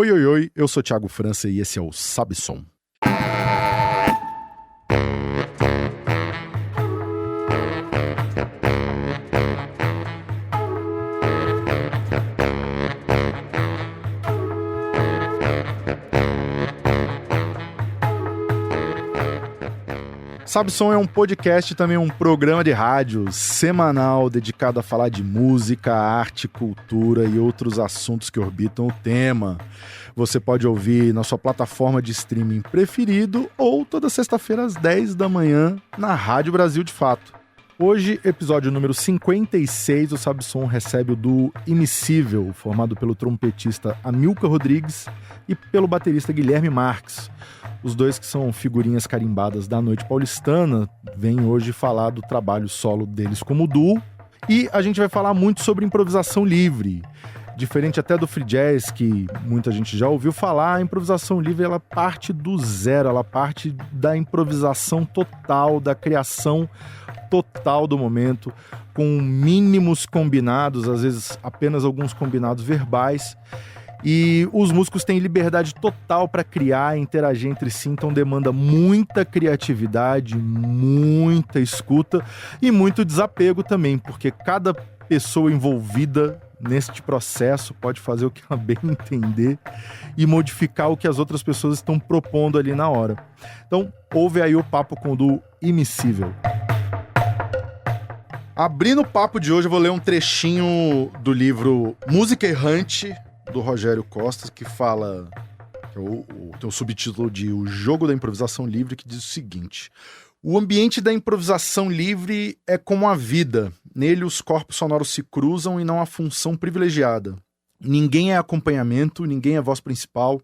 Oi, oi, oi, eu sou Thiago França e esse é o Sabe Som. Sabe Som é um podcast e também um programa de rádio semanal dedicado a falar de música, arte, cultura e outros assuntos que orbitam o tema. Você pode ouvir na sua plataforma de streaming preferido ou toda sexta-feira às 10 da manhã na Rádio Brasil de Fato. Hoje, episódio número 56, o Sabe Som recebe o duo Imissível, formado pelo trompetista Amilcar Rodrigues e pelo baterista Guilherme Marques. Os dois, que são figurinhas carimbadas da noite paulistana, vêm hoje falar do trabalho solo deles como duo. E a gente vai falar muito sobre improvisação livre. Diferente até do free jazz, que muita gente já ouviu falar, a improvisação livre ela parte do zero, ela parte da improvisação total, da criação total do momento, com mínimos combinados, às vezes apenas alguns combinados verbais. E os músicos têm liberdade total para criar e interagir entre si, então demanda muita criatividade, muita escuta e muito desapego também, porque cada pessoa envolvida neste processo pode fazer o que ela bem entender e modificar o que as outras pessoas estão propondo ali na hora. Então, ouve aí o papo com o duo Imissível. Abrindo o papo de hoje, eu vou ler um trechinho do livro Música Errante, do Rogério Costa, que fala, tem o subtítulo de O Jogo da Improvisação Livre, que diz o seguinte: o ambiente da improvisação livre é como a vida. Nele os corpos sonoros se cruzam e não há função privilegiada. Ninguém é acompanhamento, ninguém é voz principal,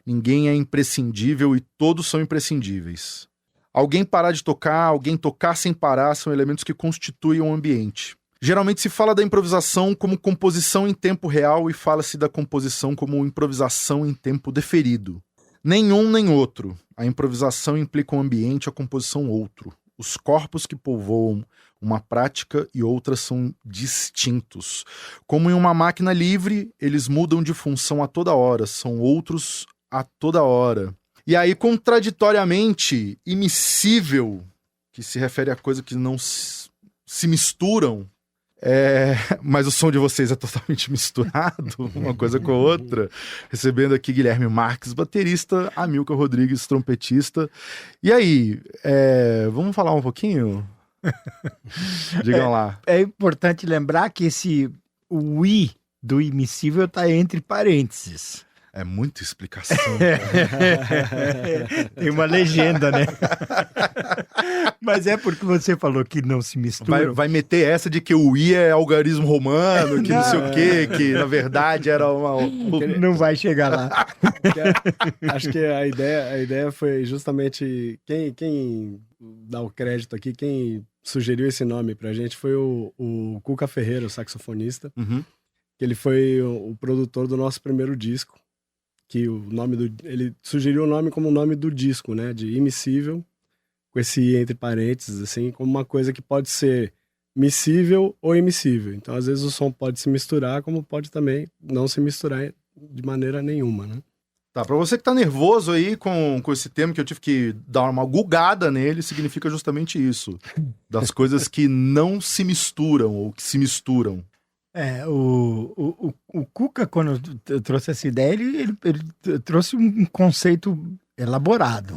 ninguém é imprescindível e todos são imprescindíveis. Alguém parar de tocar, alguém tocar sem parar são elementos que constituem um ambiente. Geralmente se fala da improvisação como composição em tempo real e fala-se da composição como improvisação em tempo deferido. Nenhum nem outro. A improvisação implica um ambiente, a composição outro. Os corpos que povoam uma prática e outras são distintos. Como em uma máquina livre, eles mudam de função a toda hora, são outros a toda hora. E aí, contraditoriamente, imissível, que se refere a coisas que não se misturam, mas o som de vocês é totalmente misturado, uma coisa com a outra. Recebendo aqui Guilherme Marques, baterista, Amilcar Rodrigues, trompetista. E aí, vamos falar um pouquinho? Digam lá. É importante lembrar que o I do Imissível está entre parênteses. É muita explicação. Tem uma legenda, né? Mas é porque você falou que não se mistura. Vai meter essa de que o I é algarismo romano, que não sei o quê, que na verdade era uma... Não vai chegar lá. Acho que a ideia foi justamente... Quem dá o crédito aqui, quem sugeriu esse nome pra gente foi o Cuca Ferreira, o saxofonista. Uhum. Ele foi o produtor do nosso primeiro disco. Que o nome ele sugeriu o nome como o nome do disco, né? De Imissível, com esse entre parênteses, assim, como uma coisa que pode ser missível ou imissível. Então, às vezes, o som pode se misturar, como pode também não se misturar de maneira nenhuma, né? Tá, pra você que tá nervoso aí com esse termo, que eu tive que dar uma gugada nele, significa justamente isso. Das coisas que não se misturam ou que se misturam. O Cuca, quando eu trouxe essa ideia, ele trouxe um conceito elaborado.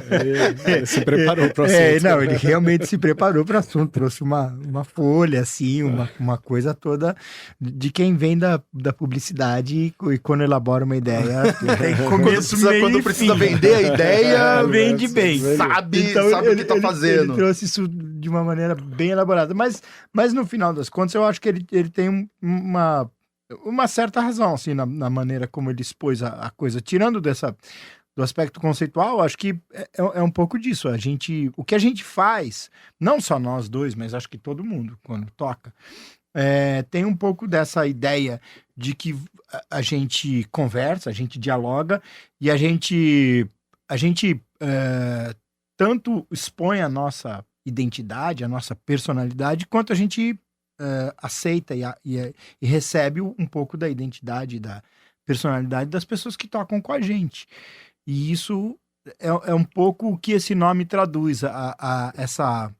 Ele se preparou para o assunto. Ele realmente se preparou para o assunto, trouxe uma folha, assim, uma coisa toda de quem vem da publicidade e quando elabora uma ideia, tem começo, quando precisa vender a ideia, vende bem. Sabe o que tá fazendo. Ele trouxe isso de uma maneira bem elaborada, mas no final das contas eu acho que ele tem uma certa razão, assim, na maneira como ele expôs a coisa, tirando do aspecto conceitual. Acho que é um pouco disso. O que a gente faz, não só nós dois, mas acho que todo mundo, quando toca, tem um pouco dessa ideia de que a gente conversa, a gente dialoga e a gente tanto expõe a nossa identidade, a nossa personalidade, quanto a gente aceita e recebe um pouco da identidade, personalidade das pessoas que tocam com a gente. E isso é um pouco o que esse nome traduz, essa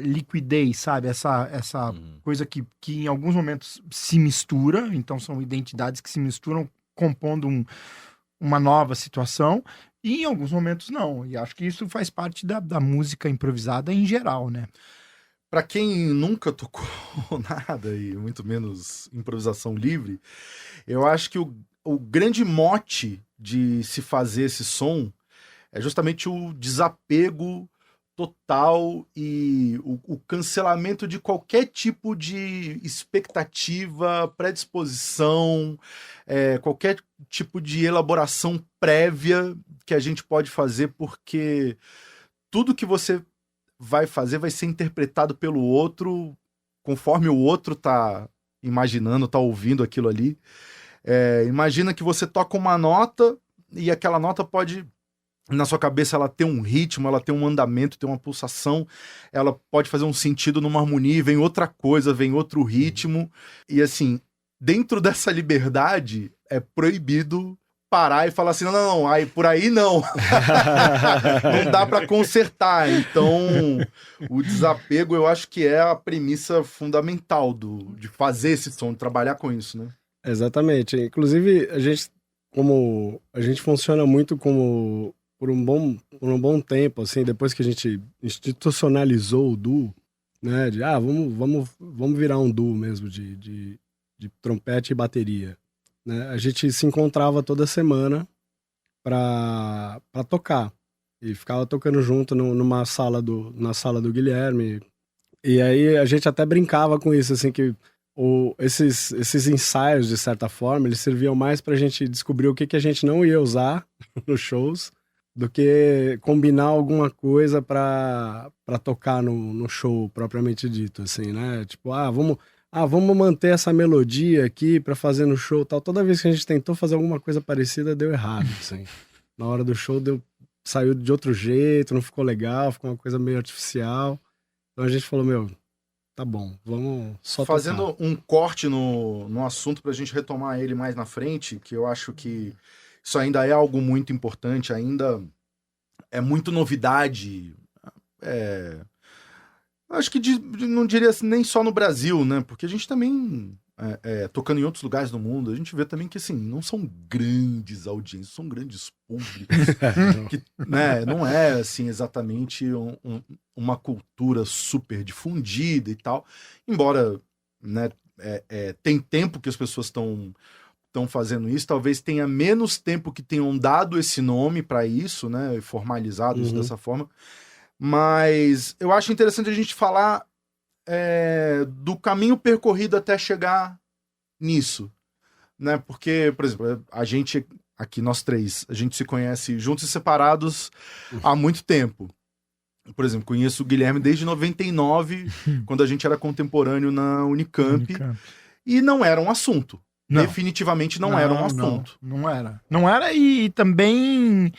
liquidez, sabe? Essa coisa que em alguns momentos se mistura, então são identidades que se misturam compondo uma nova situação, e em alguns momentos não. E acho que isso faz parte da música improvisada em geral, né? Para quem nunca tocou nada, e muito menos improvisação livre, eu acho que o grande mote de se fazer esse som é justamente o desapego total e o cancelamento de qualquer tipo de expectativa, predisposição, qualquer tipo de elaboração prévia que a gente pode fazer, porque tudo que você vai fazer vai ser interpretado pelo outro conforme o outro tá imaginando, tá ouvindo aquilo ali. Imagina que você toca uma nota e aquela nota pode, na sua cabeça, ela tem um ritmo, ela tem um andamento, tem uma pulsação, ela pode fazer um sentido numa harmonia, vem outra coisa, vem outro ritmo. E assim, dentro dessa liberdade, é proibido parar e falar assim, não, aí por aí não. Não dá para consertar. Então, o desapego, eu acho que é a premissa fundamental de fazer esse som, de trabalhar com isso, né? Exatamente. Inclusive, a gente funciona muito como por um bom tempo, assim, depois que a gente institucionalizou o duo, né, vamos virar um duo mesmo de trompete e bateria, né? A gente se encontrava toda semana para tocar e ficava tocando junto na sala do Guilherme. E aí a gente até brincava com isso, assim, que esses ensaios, de certa forma, eles serviam mais pra gente descobrir o que a gente não ia usar nos shows do que combinar alguma coisa pra tocar no show propriamente dito, assim, né? Tipo, vamos manter essa melodia aqui pra fazer no show, tal. Toda vez que a gente tentou fazer alguma coisa parecida, deu errado, assim. Na hora do show saiu de outro jeito, não ficou legal, ficou uma coisa meio artificial. Então a gente falou, tá bom, vamos só fazendo tocar. Um corte no assunto pra gente retomar ele mais na frente, que eu acho que isso ainda é algo muito importante, ainda é muito novidade. Acho que não diria assim, nem só no Brasil, né? Porque a gente também, tocando em outros lugares do mundo, a gente vê também que, assim, não são grandes audiências, são grandes públicos. Que, né, não é, assim, exatamente uma cultura super difundida e tal. Embora, né, tem tempo que as pessoas estão fazendo isso, talvez tenha menos tempo que tenham dado esse nome para isso, né, formalizado isso dessa forma. Mas eu acho interessante a gente falar do caminho percorrido até chegar nisso, né? Porque, por exemplo, a gente aqui, nós três, a gente se conhece juntos e separados há muito tempo. Por exemplo, conheço o Guilherme desde 99, quando a gente era contemporâneo na Unicamp. E não era um assunto. Não. Definitivamente não era um assunto. Não era. Não era, e também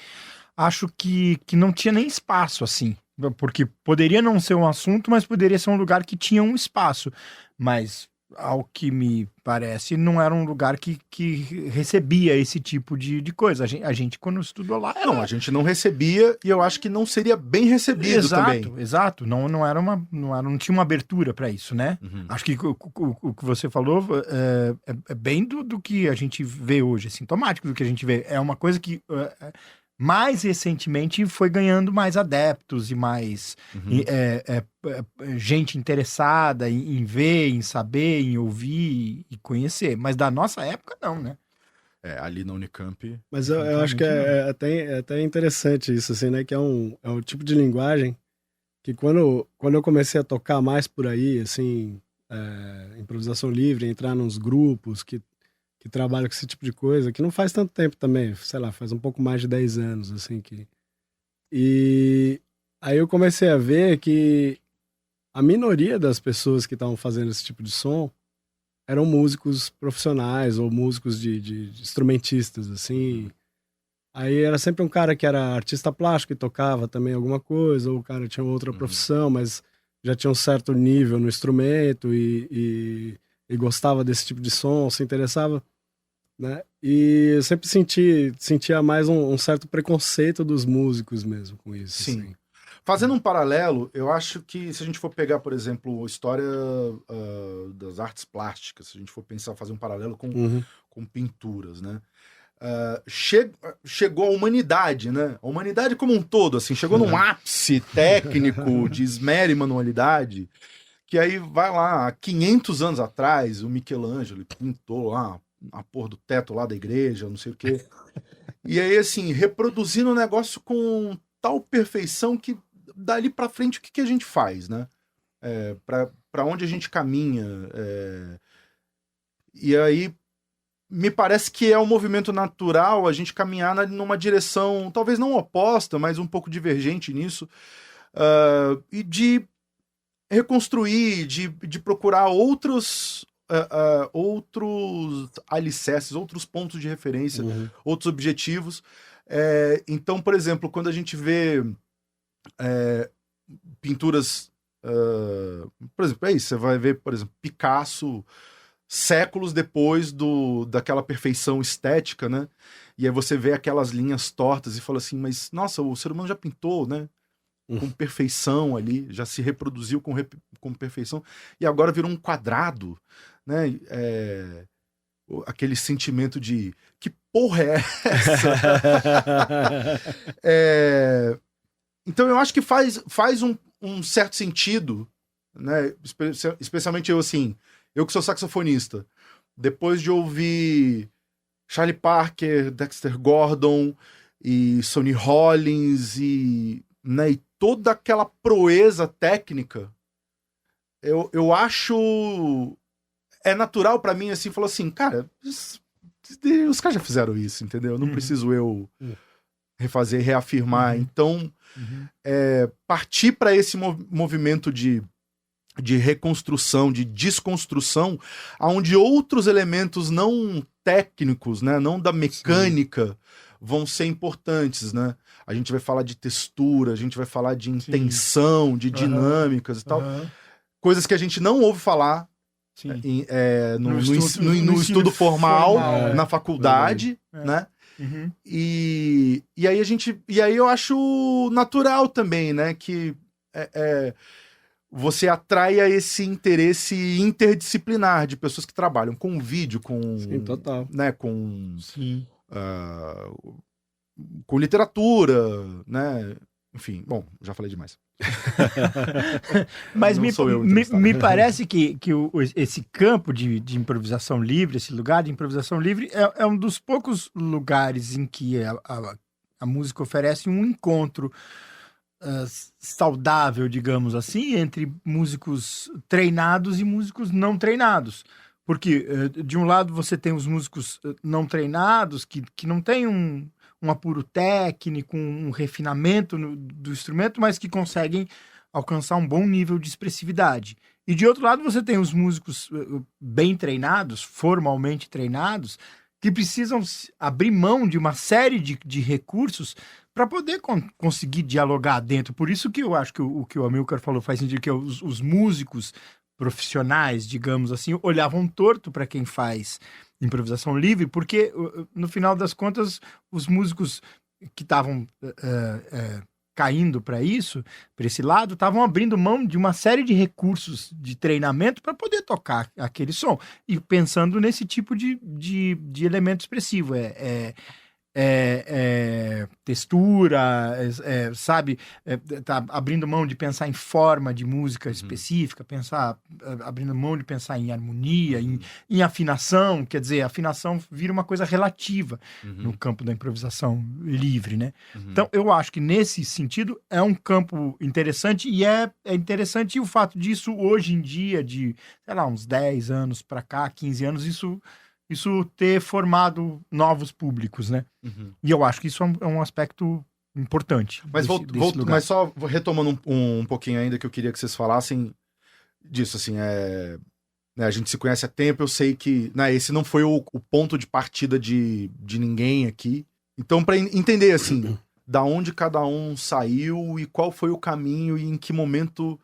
acho que não tinha nem espaço, assim. Porque poderia não ser um assunto, mas poderia ser um lugar que tinha um espaço. Mas, ao que me parece, não era um lugar que recebia esse tipo de coisa. A gente, quando estudou lá... Não, a gente não recebia, e eu acho que não seria bem recebido também. Exato. Não tinha uma abertura para isso, né? Uhum. Acho que o que você falou é bem do que a gente vê hoje, é sintomático do que a gente vê. É uma coisa que... mais recentemente foi ganhando mais adeptos e mais gente interessada em ver, em saber, em ouvir e conhecer. Mas da nossa época, não, né? Ali na Unicamp... Mas eu acho que é até interessante isso, assim, né? Que é um tipo de linguagem que quando eu comecei a tocar mais por aí, assim, improvisação livre, entrar nos grupos que trabalha com esse tipo de coisa, que não faz tanto tempo também, sei lá, faz um pouco mais de 10 anos, assim, E aí eu comecei a ver que a minoria das pessoas que estavam fazendo esse tipo de som eram músicos profissionais ou músicos de instrumentistas, assim. Aí era sempre um cara que era artista plástico e tocava também alguma coisa, ou o cara tinha outra profissão, mas já tinha um certo nível no instrumento e gostava desse tipo de som, se interessava. né? E eu sempre sentia mais um certo preconceito dos músicos mesmo com isso. Sim. Assim. Fazendo um paralelo, eu acho que se a gente for pegar, por exemplo, a história das artes plásticas, se a gente for pensar, fazer um paralelo com pinturas, né? Chegou a humanidade, né? A humanidade como um todo, assim, chegou num ápice técnico de esmero e manualidade, que aí vai lá, há 500 anos atrás, o Michelangelo pintou lá a porra do teto lá da igreja, não sei o quê. E aí, assim, reproduzindo o negócio com tal perfeição que dali pra frente o que a gente faz, né? Pra onde a gente caminha. E aí, me parece que é um movimento natural a gente caminhar numa direção, talvez não oposta, mas um pouco divergente nisso, e de reconstruir, de procurar outros alicerces, outros pontos de referência, outros objetivos. Então, por exemplo, quando a gente vê pinturas, por exemplo, é isso, você vai ver, por exemplo, Picasso séculos depois daquela perfeição estética, né? E aí você vê aquelas linhas tortas e fala assim, mas nossa, o ser humano já pintou, né? Com perfeição ali, já se reproduziu com perfeição, e agora virou um quadrado, né? Aquele sentimento de que porra é essa? Então eu acho que faz um certo sentido, né? Especialmente eu, assim, eu que sou saxofonista, depois de ouvir Charlie Parker, Dexter Gordon e Sonny Rollins e toda aquela proeza técnica, eu acho natural pra mim, assim, falou assim, cara, os caras já fizeram isso, entendeu? Não preciso eu refazer, reafirmar. Então, partir para esse movimento de reconstrução, de desconstrução, onde outros elementos não técnicos, né, não da mecânica, vão ser importantes, né? A gente vai falar de textura, a gente vai falar de intenção, de dinâmicas e tal. Coisas que a gente não ouve falar no estudo formal, na faculdade, né? E aí eu acho natural também, né? Que você atraia esse interesse interdisciplinar de pessoas que trabalham com vídeo, com... Sim, total. Né, com literatura, né? Enfim, bom, já falei demais. Mas me parece que esse campo de improvisação livre, esse lugar de improvisação livre, é um dos poucos lugares em que a música oferece um encontro saudável, digamos assim, entre músicos treinados e músicos não treinados. Porque, de um lado, você tem os músicos não treinados, que não têm um apuro técnico, um refinamento do instrumento, mas que conseguem alcançar um bom nível de expressividade. E, de outro lado, você tem os músicos bem treinados, formalmente treinados, que precisam abrir mão de uma série de recursos para poder conseguir dialogar dentro. Por isso que eu acho que o que o Amilcar falou faz sentido, que os músicos profissionais, digamos assim, olhavam torto para quem faz improvisação livre, porque no final das contas os músicos que estavam caindo para esse lado, estavam abrindo mão de uma série de recursos de treinamento para poder tocar aquele som, e pensando nesse tipo de elemento expressivo, textura, sabe, tá abrindo mão de pensar em forma de música específica, abrindo mão de pensar em harmonia, em afinação. Quer dizer, a afinação vira uma coisa relativa no campo da improvisação livre, né? Então, eu acho que nesse sentido é um campo interessante, e é interessante o fato disso hoje em dia, de, sei lá, uns 10 anos para cá, 15 anos, isso ter formado novos públicos, né? E eu acho que isso é um aspecto importante. Mas, mas só retomando um pouquinho ainda, que eu queria que vocês falassem disso, assim, né, a gente se conhece há tempo, eu sei que, né, esse não foi o ponto de partida de ninguém aqui. Então, para entender, assim, da onde cada um saiu e qual foi o caminho e em que momento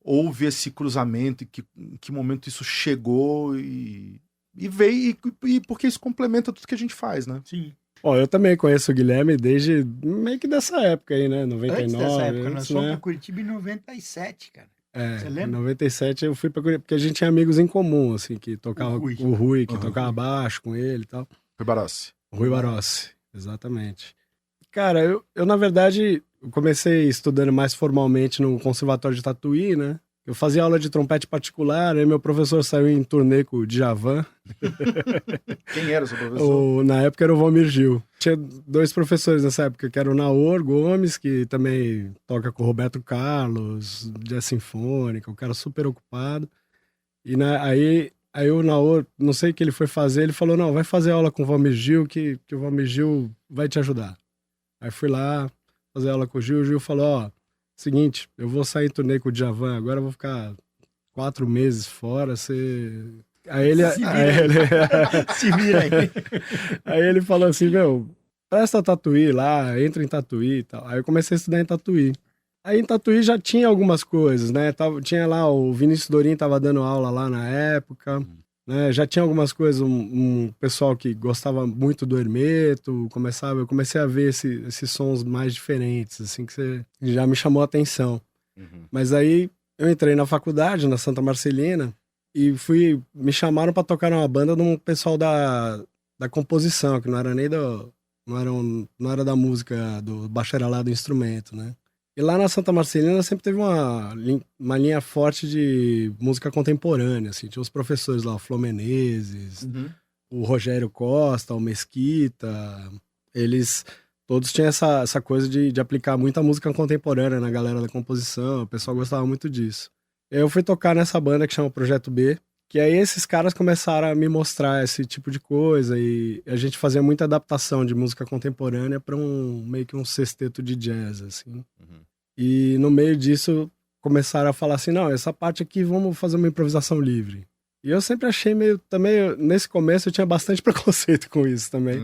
houve esse cruzamento, e em que momento isso chegou, e e veio, e porque isso complementa tudo que a gente faz, né? Sim. Ó, eu também conheço o Guilherme desde meio que dessa época aí, né? 99. Antes dessa época, nós antes, fomos né? pra Curitiba em 97, cara. Você Em lembra? 97 eu fui pra Curitiba, porque a gente tinha amigos em comum, assim, que tocava O o Rui, que Uhum. tocava baixo com ele e tal. Foi Barossi. O Rui Barossi, exatamente. Cara, eu na verdade eu comecei estudando mais formalmente no Conservatório de Tatuí, né? Eu fazia aula de trompete particular, aí meu professor saiu em turnê com o Djavan. Quem era o seu professor? Na época era o Valmir Gil. Tinha 2 professores nessa época, que era o Naor Gomes, que também toca com o Roberto Carlos, jazz sinfônica, um cara super ocupado. E aí o Naor, não sei o que ele foi fazer, ele falou, não, vai fazer aula com o Valmir Gil, que o Valmir Gil vai te ajudar. Aí fui lá fazer aula com o Gil falou, ó, seguinte, eu vou sair em turnê com o Djavan, agora eu vou ficar 4 meses fora, você... Aí ele... Se vira aí. Aí ele falou assim, meu, presta Tatuí lá, entra em Tatuí e tal. Aí eu comecei a estudar em Tatuí. Aí em Tatuí já tinha algumas coisas, né? Tinha lá, o Vinícius Dorim tava dando aula lá na época, né? Já tinha algumas coisas, um pessoal que gostava muito do Hermeto, eu comecei a ver esses sons mais diferentes, assim, que já me chamou a atenção. Mas aí eu entrei na faculdade, na Santa Marcelina, e me chamaram para tocar numa banda de um pessoal da composição, que não era nem não era da música, do bacharelado do instrumento, né? E lá na Santa Marcelina sempre teve uma linha forte de música contemporânea, assim. Tinha os professores lá, o Flô Menezes, o Rogério Costa, o Mesquita. Eles todos tinham essa coisa de aplicar muita música contemporânea na galera da composição. O pessoal gostava muito disso. Eu fui tocar nessa banda que chama Projeto B, que aí esses caras começaram a me mostrar esse tipo de coisa e a gente fazia muita adaptação de música contemporânea para meio que um sexteto de jazz, assim. E no meio disso começaram a falar assim, não, essa parte aqui vamos fazer uma improvisação livre. E eu sempre achei também, nesse começo eu tinha bastante preconceito com isso também.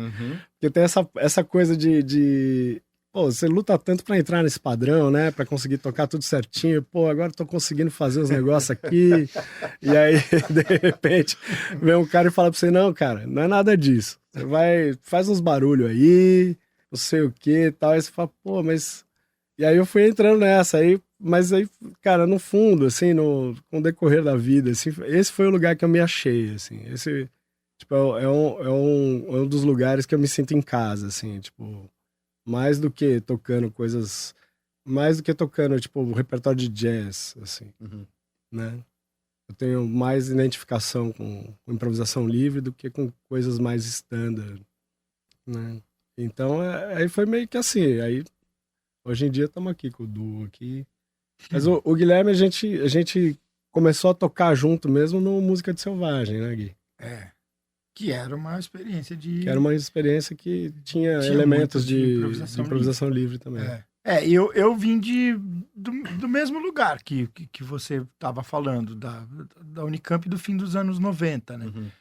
Porque tem essa coisa de pô, você luta tanto pra entrar nesse padrão, né? Pra conseguir tocar tudo certinho. Pô, agora eu tô conseguindo fazer os negócios aqui. E aí, de repente, vem um cara e fala pra você, não, cara, não é nada disso. Você faz uns barulhos aí, não sei o que e tal. Aí você fala, pô, mas... E aí eu fui entrando nessa, mas aí, cara, no fundo, assim, com o decorrer da vida, assim, esse foi o lugar que eu me achei, assim. Esse, tipo, é um dos lugares que eu me sinto em casa, assim, tipo... Mais do que tocando, tipo, o repertório de jazz, assim, né? Eu tenho mais identificação com improvisação livre do que com coisas mais standard, né? Então, aí foi meio que assim, aí hoje em dia estamos aqui com o duo aqui. Mas o Guilherme, a gente começou a tocar junto mesmo no Música de Selvagem, né, Gui? Que era uma experiência Que era uma experiência que tinha elementos de improvisação livre também. Eu vim do mesmo lugar que você estava falando, da Unicamp do fim dos anos 90, né?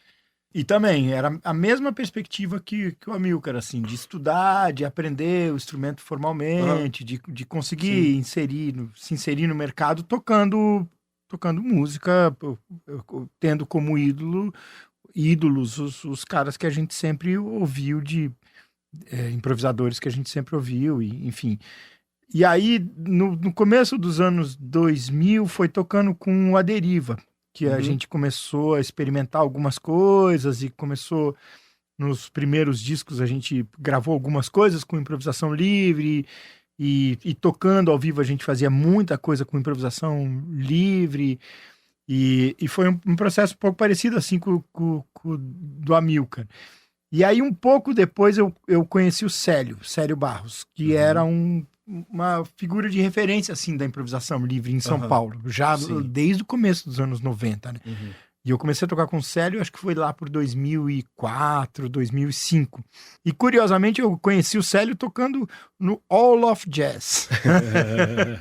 E também era a mesma perspectiva que o Amilcar, assim, de estudar, de aprender o instrumento formalmente, de conseguir se inserir no mercado tocando música, tendo como ídolos os caras que a gente sempre ouviu, improvisadores que a gente sempre ouviu, e, enfim. E aí, no começo dos anos 2000, foi tocando com A Deriva, que a gente começou a experimentar algumas coisas e começou, nos primeiros discos, a gente gravou algumas coisas com improvisação livre e tocando ao vivo a gente fazia muita coisa com improvisação livre. E foi um processo um pouco parecido assim com o do Amilcar. E aí, um pouco depois, eu conheci o Célio Barros, que era uma figura de referência assim da improvisação livre em São Paulo, já desde o começo dos anos 90, né? E eu comecei a tocar com o Célio, acho que foi lá por 2004, 2005. E, curiosamente, eu conheci o Célio tocando no All of Jazz.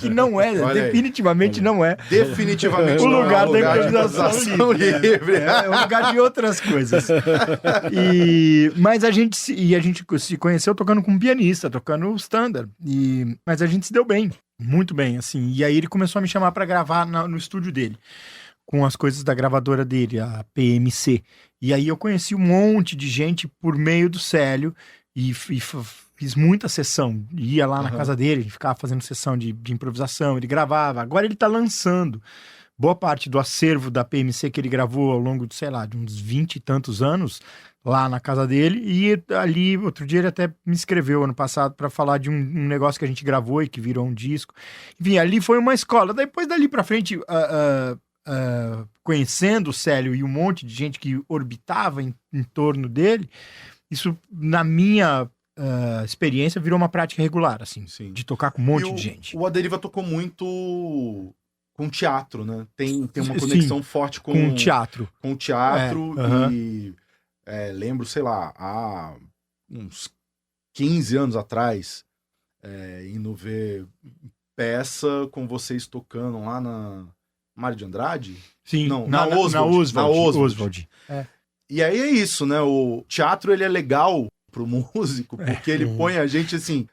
Que não é, definitivamente não é. Definitivamente o não lugar é da improvisação livre. É um lugar de outras coisas. Mas a gente se conheceu tocando com um pianista, tocando standard. Mas a gente se deu bem, muito bem, assim. E aí ele começou a me chamar para gravar no estúdio dele, com as coisas da gravadora dele, a PMC. E aí eu conheci um monte de gente por meio do Célio e fiz muita sessão. Ia lá na casa dele, ele ficava fazendo sessão de improvisação, ele gravava. Agora ele tá lançando boa parte do acervo da PMC que ele gravou ao longo de, sei lá, de uns 20 e tantos anos lá na casa dele. E ali, outro dia, ele até me escreveu ano passado para falar de um negócio que a gente gravou e que virou um disco. Enfim, ali foi uma escola. Depois dali para frente, conhecendo o Célio e um monte de gente que orbitava em torno dele, isso, na minha experiência, virou uma prática regular, assim, Sim. de tocar com um monte de gente. O A Deriva tocou muito com teatro, né? Tem uma conexão forte com o teatro. Com o teatro e lembro, sei lá, há uns 15 anos atrás, indo ver peça com vocês tocando lá na Mário de Andrade? Sim, não, na Oswald. E aí é isso, né? O teatro, ele é legal pro músico, porque ele põe a gente assim,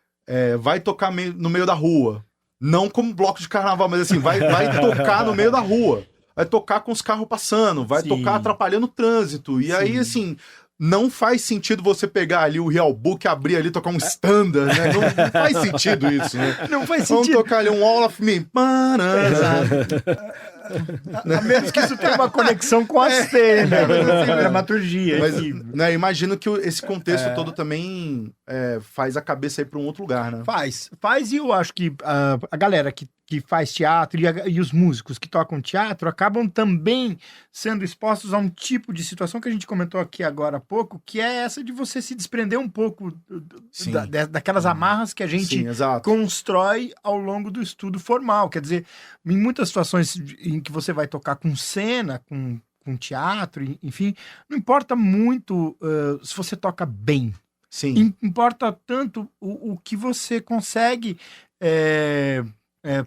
vai tocar no meio da rua. Não como bloco de carnaval, mas assim, vai tocar no meio da rua. Vai tocar com os carros passando, vai tocar atrapalhando o trânsito. E aí, assim, não faz sentido você pegar ali o Real Book, abrir ali, tocar um standard, né? Não faz sentido isso, né? Não faz sentido. Vamos tocar ali um All of Me. A menos que isso tenha uma conexão com a cena, dramaturgia. Mas, né, imagino que esse contexto todo também faz a cabeça ir para um outro lugar, né? Faz, e eu acho que a galera que faz teatro e os músicos que tocam teatro acabam também sendo expostos a um tipo de situação que a gente comentou aqui agora há pouco, que é essa de você se desprender um pouco daquelas amarras que a gente constrói ao longo do estudo formal. Quer dizer, em muitas situações em que você vai tocar com cena, com teatro, enfim, não importa muito se você toca bem. Sim. Importa tanto o que você consegue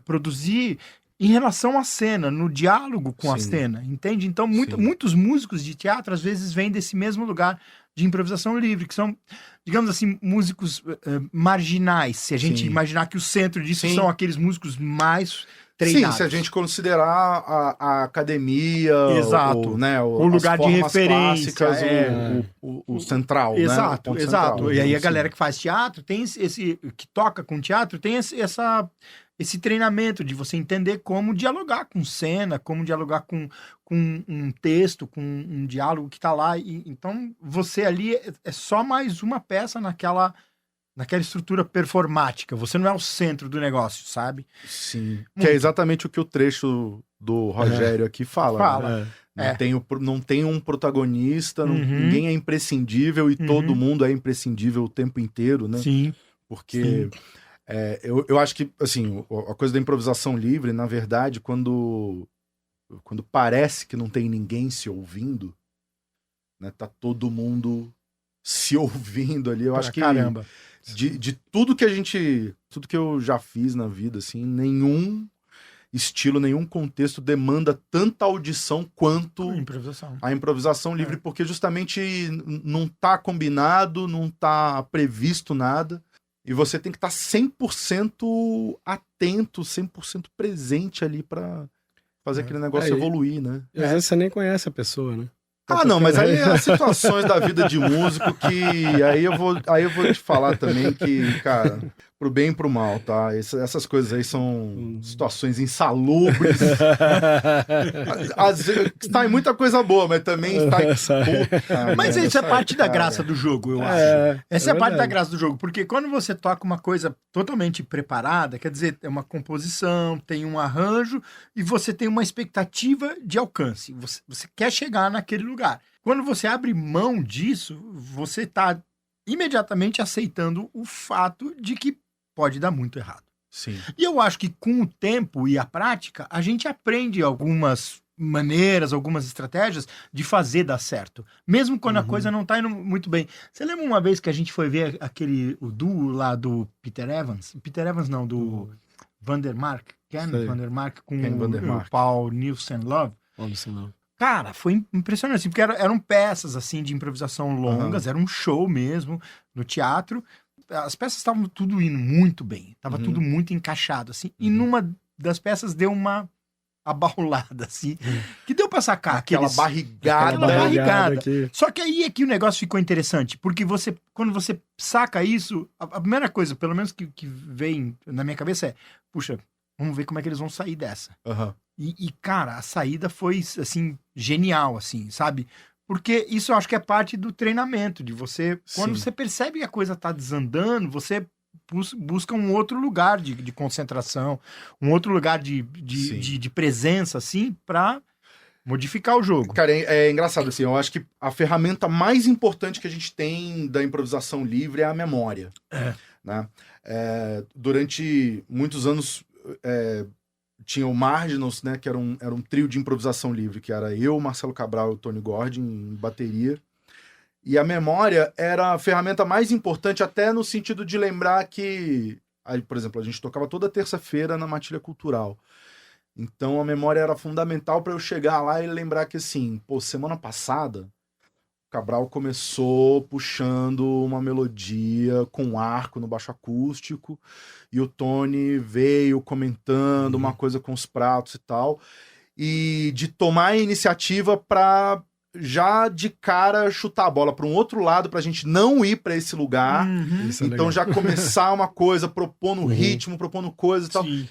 produzir em relação à cena, no diálogo com a cena, entende? Então, muitos músicos de teatro, às vezes, vêm desse mesmo lugar de improvisação livre, que são, digamos assim, músicos marginais. Se a gente imaginar que o centro disso são aqueles músicos mais treinados. Sim, se a gente considerar a academia, o lugar de referência, o central, exato, né? Exato. E aí a galera que faz teatro tem que toca com teatro tem esse treinamento de você entender como dialogar com cena, como dialogar com um texto, com um diálogo que está lá. Então você ali é só mais uma peça naquela estrutura performática. Você não é o centro do negócio, sabe? Sim. Que é exatamente o que o trecho do Rogério aqui fala. Né? Não tem um protagonista, ninguém é imprescindível e todo mundo é imprescindível o tempo inteiro, né? Sim. Porque eu acho que, assim, a coisa da improvisação livre, na verdade, quando parece que não tem ninguém se ouvindo, né? Tá todo mundo se ouvindo ali. Eu acho que caramba. De tudo que eu já fiz na vida, assim, nenhum estilo, nenhum contexto demanda tanta audição quanto a improvisação livre, porque justamente não tá combinado, não tá previsto nada, e você tem que estar 100% atento, 100% presente ali pra fazer aquele negócio evoluir, né? E às vezes você nem conhece a pessoa, né? Não, mas aí é situações da vida de músico que aí eu vou te falar também que, cara, pro bem e pro mal, tá? Essas coisas aí são situações insalubres. Às vezes está em muita coisa boa, mas também está em... Mas isso é parte da graça do jogo, eu acho. Essa é parte da graça do jogo, porque quando você toca uma coisa totalmente preparada, quer dizer, é uma composição, tem um arranjo e você tem uma expectativa de alcance. Você quer chegar naquele lugar. Quando você abre mão disso, você está imediatamente aceitando o fato de que pode dar muito errado. Sim. E eu acho que com o tempo e a prática, a gente aprende algumas maneiras, algumas estratégias de fazer dar certo. Mesmo quando a coisa não tá indo muito bem. Você lembra uma vez que a gente foi ver o duo lá do Peter Evans? Peter Evans não, do Vandermark. Ken Vandermark com o Paul Nielsen-Love. Cara, foi impressionante, assim, porque eram peças assim de improvisação longas, era um show mesmo no teatro. As peças estavam tudo indo muito bem, estava tudo muito encaixado, assim. E numa das peças deu uma abaulada, assim, que deu pra sacar Aquela aqueles... barrigada. Aquela barrigada. aqui. Só que aí é que o negócio ficou interessante, porque quando você saca isso, a primeira coisa, pelo menos que vem na minha cabeça é, puxa, vamos ver como é que eles vão sair dessa. Aham. E, cara, a saída foi, assim, genial, assim, sabe? Porque isso eu acho que é parte do treinamento, de você... Quando Sim. você percebe que a coisa tá desandando, você busca um outro lugar de concentração, um outro lugar Sim. de presença, assim, pra modificar o jogo. Cara, é engraçado, assim, eu acho que a ferramenta mais importante que a gente tem da improvisação livre é a memória. Né? Durante muitos anos tinha o Marginals, né, que era um trio de improvisação livre, que era eu, Marcelo Cabral e o Tony Gordon em bateria. E a memória era a ferramenta mais importante, até no sentido de lembrar que, aí, por exemplo, a gente tocava toda terça-feira na Matilha Cultural. Então a memória era fundamental para eu chegar lá e lembrar que, assim, pô, semana passada o Cabral começou puxando uma melodia com arco no baixo acústico e o Tony veio comentando uma coisa com os pratos e tal, e de tomar a iniciativa para já de cara chutar a bola para um outro lado, para a gente não ir para esse lugar. Isso é Então legal. já começar uma coisa, propondo ritmo, propondo coisa e tal. Sim.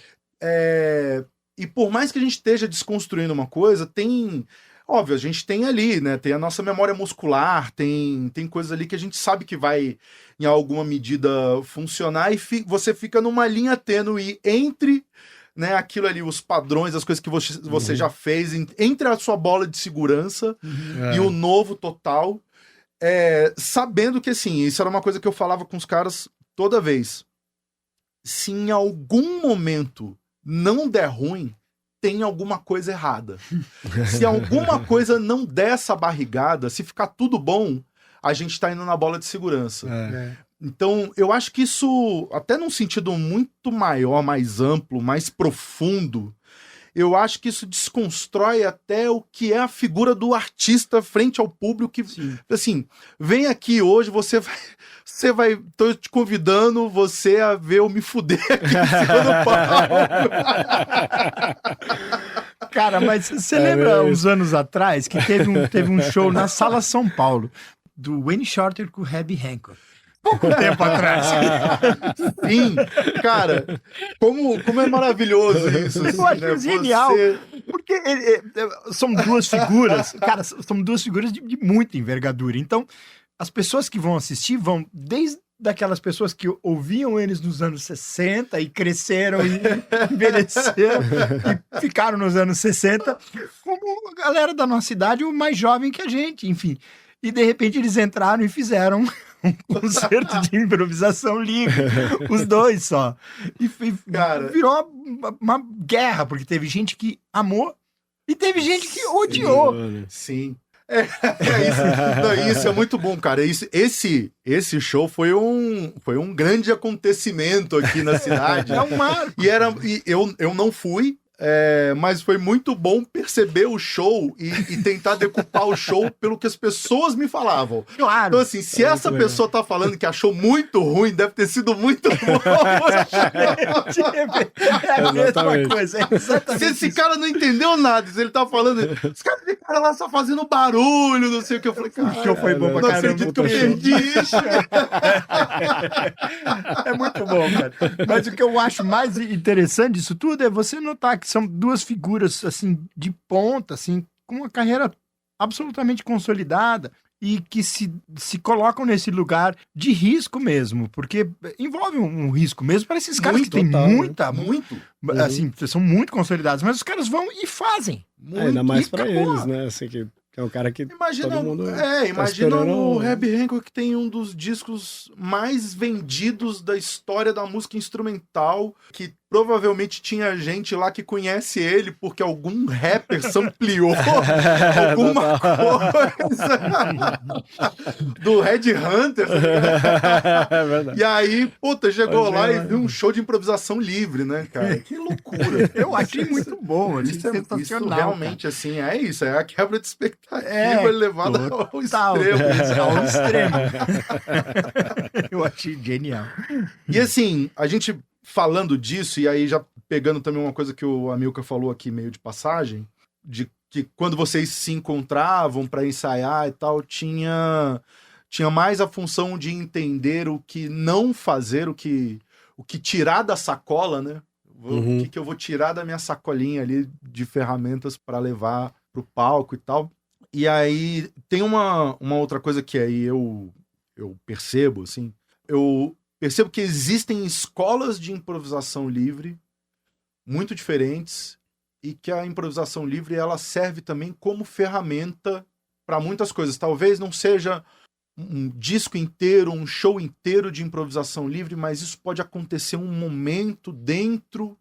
E por mais que a gente esteja desconstruindo uma coisa, tem... Óbvio, a gente tem ali, né? Tem a nossa memória muscular, tem coisas ali que a gente sabe que vai, em alguma medida, funcionar, e você fica numa linha tênue entre, né, aquilo ali, os padrões, as coisas que você já fez, entre a sua bola de segurança e o novo total, sabendo que, assim, isso era uma coisa que eu falava com os caras toda vez. Se em algum momento não der ruim, tem alguma coisa errada. Se alguma coisa não der essa barrigada, se ficar tudo bom, a gente tá indo na bola de segurança. Então, eu acho que isso, até num sentido muito maior, mais amplo, mais profundo, eu acho que isso desconstrói até o que é a figura do artista frente ao público, que, assim, vem aqui hoje, tô te convidando você a ver eu me fuder aqui em cima do palco. Cara, mas você lembra uns anos atrás que teve um show na Sala São Paulo do Wayne Shorter com o Herbie Hancock? Pouco tempo atrás. Sim, cara, como é maravilhoso isso. Eu acho genial. Porque são duas figuras, cara, são duas figuras de muita envergadura. Então, as pessoas que vão assistir vão desde daquelas pessoas que ouviam eles nos anos 60 e cresceram e envelheceram e ficaram nos anos 60, como a galera da nossa idade, o mais jovem que a gente, enfim. E de repente eles entraram e fizeram um concerto de improvisação livre, os dois só. E cara, virou uma guerra, porque teve gente que amou e teve gente que odiou. Sim. Isso é muito bom, cara. Esse show foi um grande acontecimento aqui na cidade. É um marco. E eu não fui, mas foi muito bom perceber o show e tentar decupar o show pelo que as pessoas me falavam. Claro. Então, assim, se essa pessoa tá falando que achou muito ruim, deve ter sido muito bom. É a mesma coisa. Se esse cara não entendeu nada, se ele tá falando, os caras ficaram lá só fazendo barulho, não sei o que. Eu falei, cara, o show foi bom pra não caramba. acredito que eu perdi isso. É muito bom, cara. Mas o que eu acho mais interessante disso tudo é você notar que são duas figuras, assim, de ponta, assim, com uma carreira absolutamente consolidada e que se colocam nesse lugar de risco mesmo, porque envolve um risco mesmo para esses caras que têm muita... Muito. Assim, são muito consolidados, mas os caras vão e fazem. Ainda mais pra eles, né? Assim, que é um cara que todo mundo imagina o Herbie Hancock, que tem um dos discos mais vendidos da história da música instrumental, que provavelmente tinha gente lá que conhece ele porque algum rapper sampleou alguma coisa do Red Hunter. É verdade. E aí, puta, chegou lá e viu um show de improvisação livre, né, cara? Que loucura. Eu achei muito bom, Isso sensacional. Isso realmente, cara. Assim, isso é a quebra de expectativa levada ao extremo. Eu achei genial. E assim, a gente falando disso, e aí já pegando também uma coisa que o Amilcar falou aqui meio de passagem, de que quando vocês se encontravam para ensaiar e tal, tinha mais a função de entender o que não fazer, o que tirar da sacola, né? O que eu vou tirar da minha sacolinha ali de ferramentas para levar pro palco e tal. E aí tem uma outra coisa que aí eu percebo, assim, eu percebo que existem escolas de improvisação livre muito diferentes e que a improvisação livre ela serve também como ferramenta para muitas coisas. Talvez não seja um disco inteiro, um show inteiro de improvisação livre, mas isso pode acontecer um momento dentro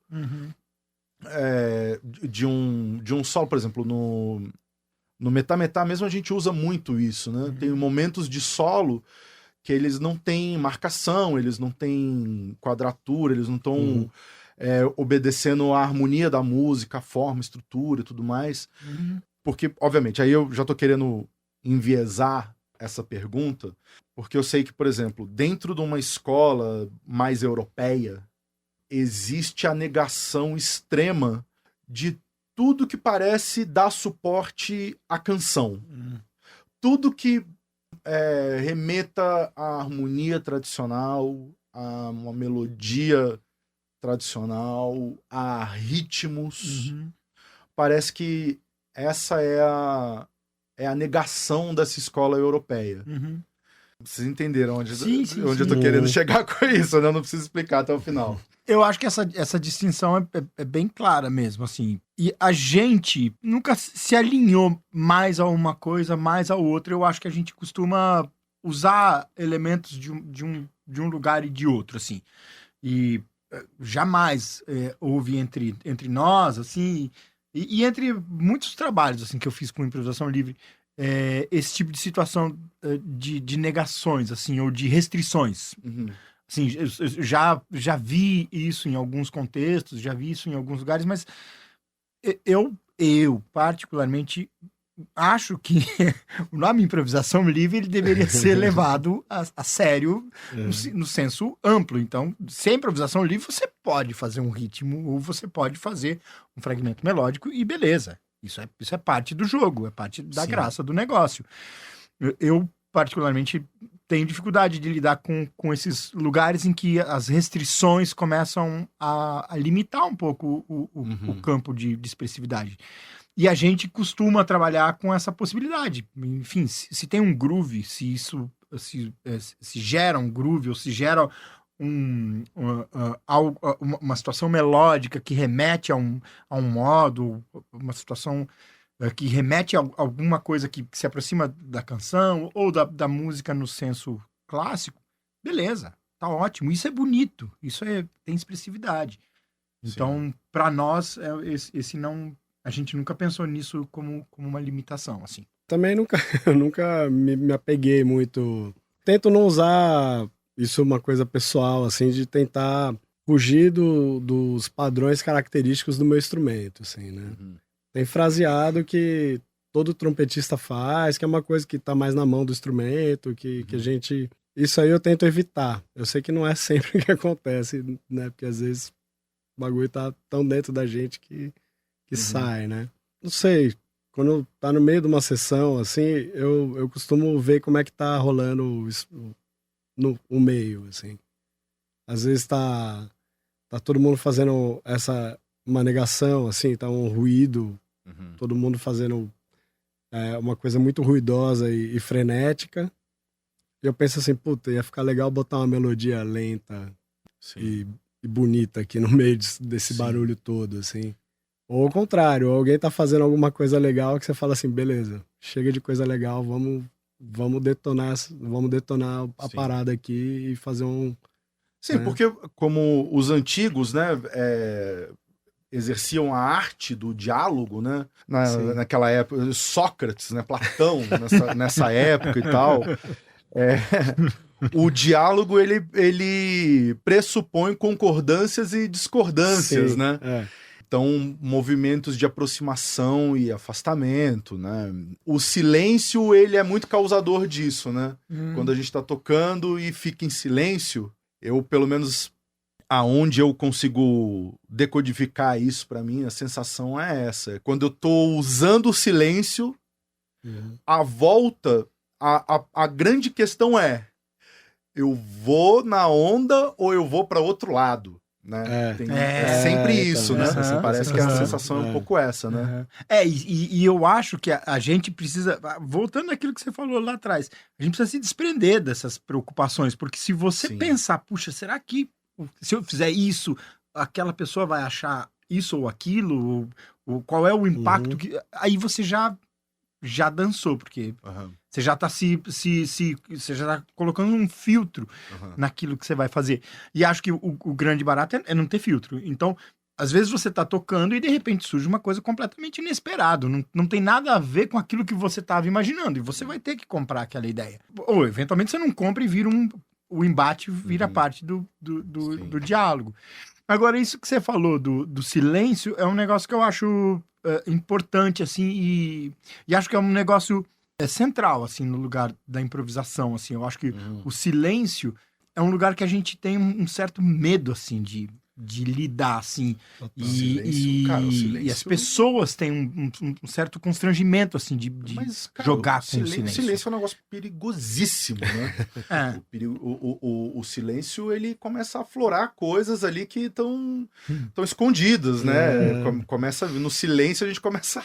de um solo. Por exemplo, no Metá mesmo a gente usa muito isso, né? Tem momentos de solo que eles não têm marcação, eles não têm quadratura, eles não estão obedecendo a harmonia da música, a forma, a estrutura e tudo mais. Porque, obviamente, aí eu já tô querendo enviesar essa pergunta, porque eu sei que, por exemplo, dentro de uma escola mais europeia, existe a negação extrema de tudo que parece dar suporte à canção. Tudo que remeta à harmonia tradicional, a uma melodia tradicional, a ritmos. Parece que essa é a negação dessa escola europeia. Vocês entenderam onde eu tô querendo chegar com isso, né? Eu não preciso explicar até o final. Eu acho que essa distinção é bem clara mesmo, assim. E a gente nunca se alinhou mais a uma coisa, mais a outra. Eu acho que a gente costuma usar elementos de um lugar e de outro, assim. E jamais houve entre nós, assim, e entre muitos trabalhos, assim, que eu fiz com improvisação livre, esse tipo de situação de negações, assim, ou de restrições. Assim, eu já vi isso em alguns contextos, já vi isso em alguns lugares, mas eu particularmente acho que o nome improvisação livre ele deveria ser levado a sério no senso amplo. Então, sem improvisação livre, você pode fazer um ritmo ou você pode fazer um fragmento melódico e beleza. Isso é parte do jogo, é parte da graça do negócio. Eu particularmente tenho dificuldade de lidar com esses lugares em que as restrições começam a limitar um pouco o campo de expressividade. E a gente costuma trabalhar com essa possibilidade. Enfim, se tem um groove, se isso se gera um groove ou se gera uma situação melódica que remete a um modo, uma situação que remete a alguma coisa que se aproxima da canção ou da música no senso clássico, beleza, tá ótimo. Isso é bonito, isso tem expressividade. Então, para nós, esse não... A gente nunca pensou nisso como uma limitação, assim. Também eu nunca me apeguei muito. Tento não usar isso uma coisa pessoal, assim, de tentar fugir dos padrões característicos do meu instrumento, assim, né? Tem fraseado que todo trompetista faz, que é uma coisa que tá mais na mão do instrumento, que a gente... Isso aí eu tento evitar. Eu sei que não é sempre que acontece, né? Porque às vezes o bagulho tá tão dentro da gente que sai, né? Não sei, quando tá no meio de uma sessão, assim, eu costumo ver como é que tá rolando o meio, assim. Às vezes tá todo mundo fazendo uma negação, assim, tá um ruído, todo mundo fazendo uma coisa muito ruidosa e frenética. E eu penso assim, puta, ia ficar legal botar uma melodia lenta e bonita aqui no meio desse barulho todo, assim. Ou ao contrário, alguém tá fazendo alguma coisa legal que você fala assim, beleza, chega de coisa legal, vamos detonar a parada aqui e fazer um... Sim, porque como os antigos, né, exerciam a arte do diálogo, né, naquela época, Sócrates, né, Platão, nessa época e tal, o diálogo, ele pressupõe concordâncias e discordâncias, né? Então, movimentos de aproximação e afastamento, né? O silêncio, ele é muito causador disso, né? Quando a gente tá tocando e fica em silêncio, eu, pelo menos, aonde eu consigo decodificar isso pra mim, a sensação é essa. Quando eu tô usando o silêncio, a volta, a grande questão é, eu vou na onda ou eu vou pra outro lado? Né? É sempre isso, né? Parece que a sensação é um pouco essa, né? E eu acho que a gente precisa, voltando àquilo que você falou lá atrás, a gente precisa se desprender dessas preocupações, porque se você pensar, puxa, será que se eu fizer isso, aquela pessoa vai achar isso ou aquilo? Ou qual é o impacto que... Aí você já dançou, porque você já tá você já tá colocando um filtro naquilo que você vai fazer. E acho que o grande barato é não ter filtro. Então, às vezes você tá tocando e de repente surge uma coisa completamente inesperada. Não tem nada a ver com aquilo que você tava imaginando. E você vai ter que comprar aquela ideia. Ou, eventualmente, você não compra e vira o embate vira parte do diálogo. Agora, isso que você falou do silêncio é um negócio que eu acho importante, assim, e acho que é um negócio central, assim, no lugar da improvisação, assim. Eu acho que o silêncio é um lugar que a gente tem um certo medo, assim, de lidar, assim. E as pessoas têm um certo constrangimento, assim, de jogar com o silêncio. O silêncio é um negócio perigosíssimo, né? O silêncio, ele começa a aflorar coisas ali que estão escondidas, né? No silêncio a gente começa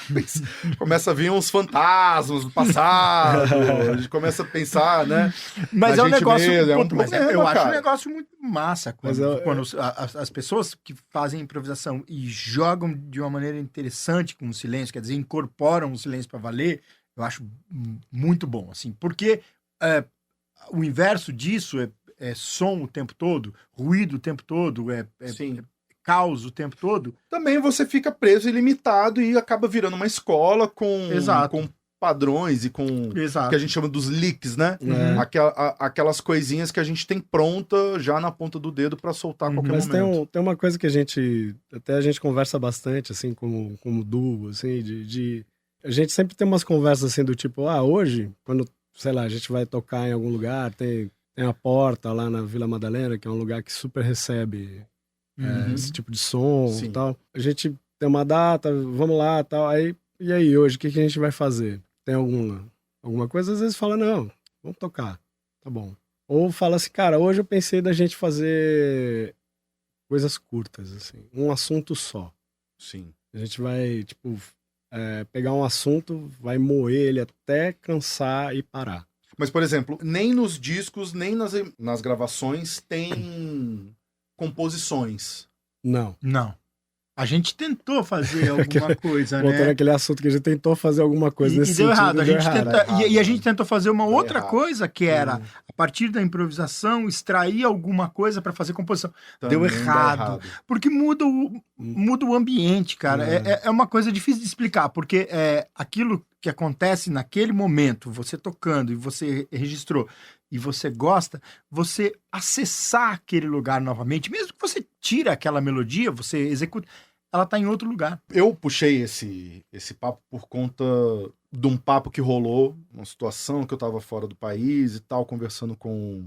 a ver uns fantasmas do passado, a gente começa a pensar, né? Mas é um negócio... eu acho um negócio muito massa quando as pessoas que fazem improvisação e jogam de uma maneira interessante com o silêncio, quer dizer, incorporam o silêncio para valer, eu acho muito bom, assim, porque o inverso disso é som o tempo todo, ruído o tempo todo, caos o tempo todo. Também você fica preso e limitado e acaba virando uma escola com padrões e com o que a gente chama dos leaks, né? Aquelas coisinhas que a gente tem pronta já na ponta do dedo para soltar a qualquer momento. Mas tem uma coisa que a gente conversa bastante, assim, como duo, assim, a gente sempre tem umas conversas assim do tipo, hoje, quando, sei lá, a gente vai tocar em algum lugar, tem a Porta lá na Vila Madalena, que é um lugar que super recebe esse tipo de som e tal. A gente tem uma data, vamos lá e tal, e aí, hoje, o que a gente vai fazer? Tem alguma coisa? Às vezes fala, não, vamos tocar, tá bom. Ou fala assim, cara, hoje eu pensei da gente fazer coisas curtas, assim, um assunto só. Sim. A gente vai, tipo, pegar um assunto, vai moer ele até cansar e parar. Mas, por exemplo, nem nos discos, nem nas gravações tem composições. Não. A gente tentou fazer alguma coisa, né? Voltando àquele assunto que a gente tentou fazer alguma coisa nesse sentido. Deu errado. E a gente tentou fazer uma outra coisa, que era, a partir da improvisação, extrair alguma coisa para fazer composição. Também deu errado. Porque muda o ambiente, cara. É uma coisa difícil de explicar, porque aquilo que acontece naquele momento, você tocando e você registrou, e você gosta, você acessar aquele lugar novamente, mesmo que você tire aquela melodia, você executa, ela tá em outro lugar. Eu puxei esse papo por conta de um papo que rolou, uma situação que eu tava fora do país e tal, conversando com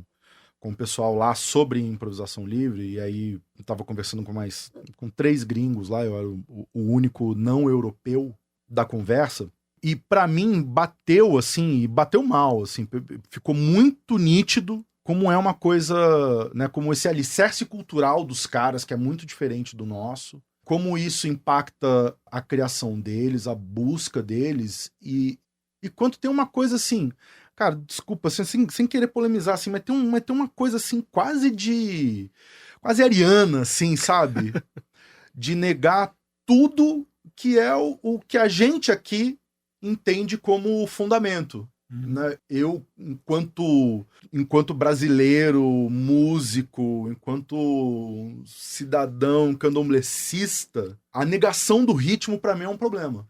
o pessoal lá sobre improvisação livre, e aí eu tava conversando com 3 gringos lá, eu era o único não europeu da conversa. E pra mim bateu assim, e bateu mal, assim, ficou muito nítido como é uma coisa, né, como esse alicerce cultural dos caras, que é muito diferente do nosso, como isso impacta a criação deles, a busca deles, e quanto tem uma coisa assim, cara, desculpa, assim, sem querer polemizar, assim, mas tem uma coisa assim, quase ariana, assim, sabe? De negar tudo que é o que a gente aqui entende como fundamento. Né? Eu, enquanto brasileiro, músico, enquanto cidadão candomblessista, a negação do ritmo para mim é um problema.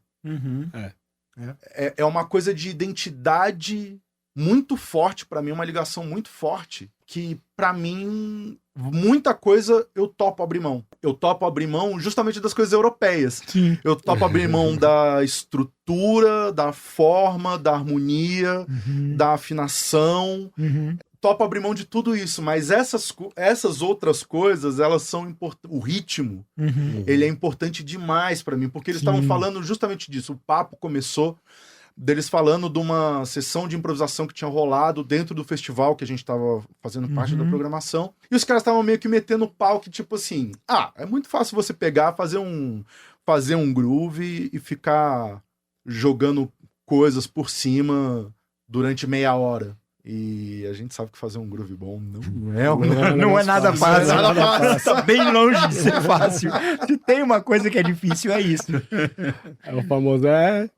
É uma coisa de identidade muito forte para mim, uma ligação muito forte, que para mim muita coisa eu topo abrir mão. Eu topo abrir mão justamente das coisas europeias. Sim. Eu topo abrir mão da estrutura, da forma, da harmonia, da afinação. topo abrir mão de tudo isso, mas essas outras coisas, elas são importantes. O ritmo, ele é importante demais pra mim, porque eles estavam falando justamente disso. O papo começou deles falando de uma sessão de improvisação que tinha rolado dentro do festival que a gente tava fazendo parte da programação. E os caras estavam meio que metendo pau que, tipo assim, é muito fácil você pegar, fazer um groove e ficar jogando coisas por cima durante meia hora. E a gente sabe que fazer um groove bom não é nada fácil. Tá bem longe de ser fácil. Se tem uma coisa que é difícil, é isso. O famoso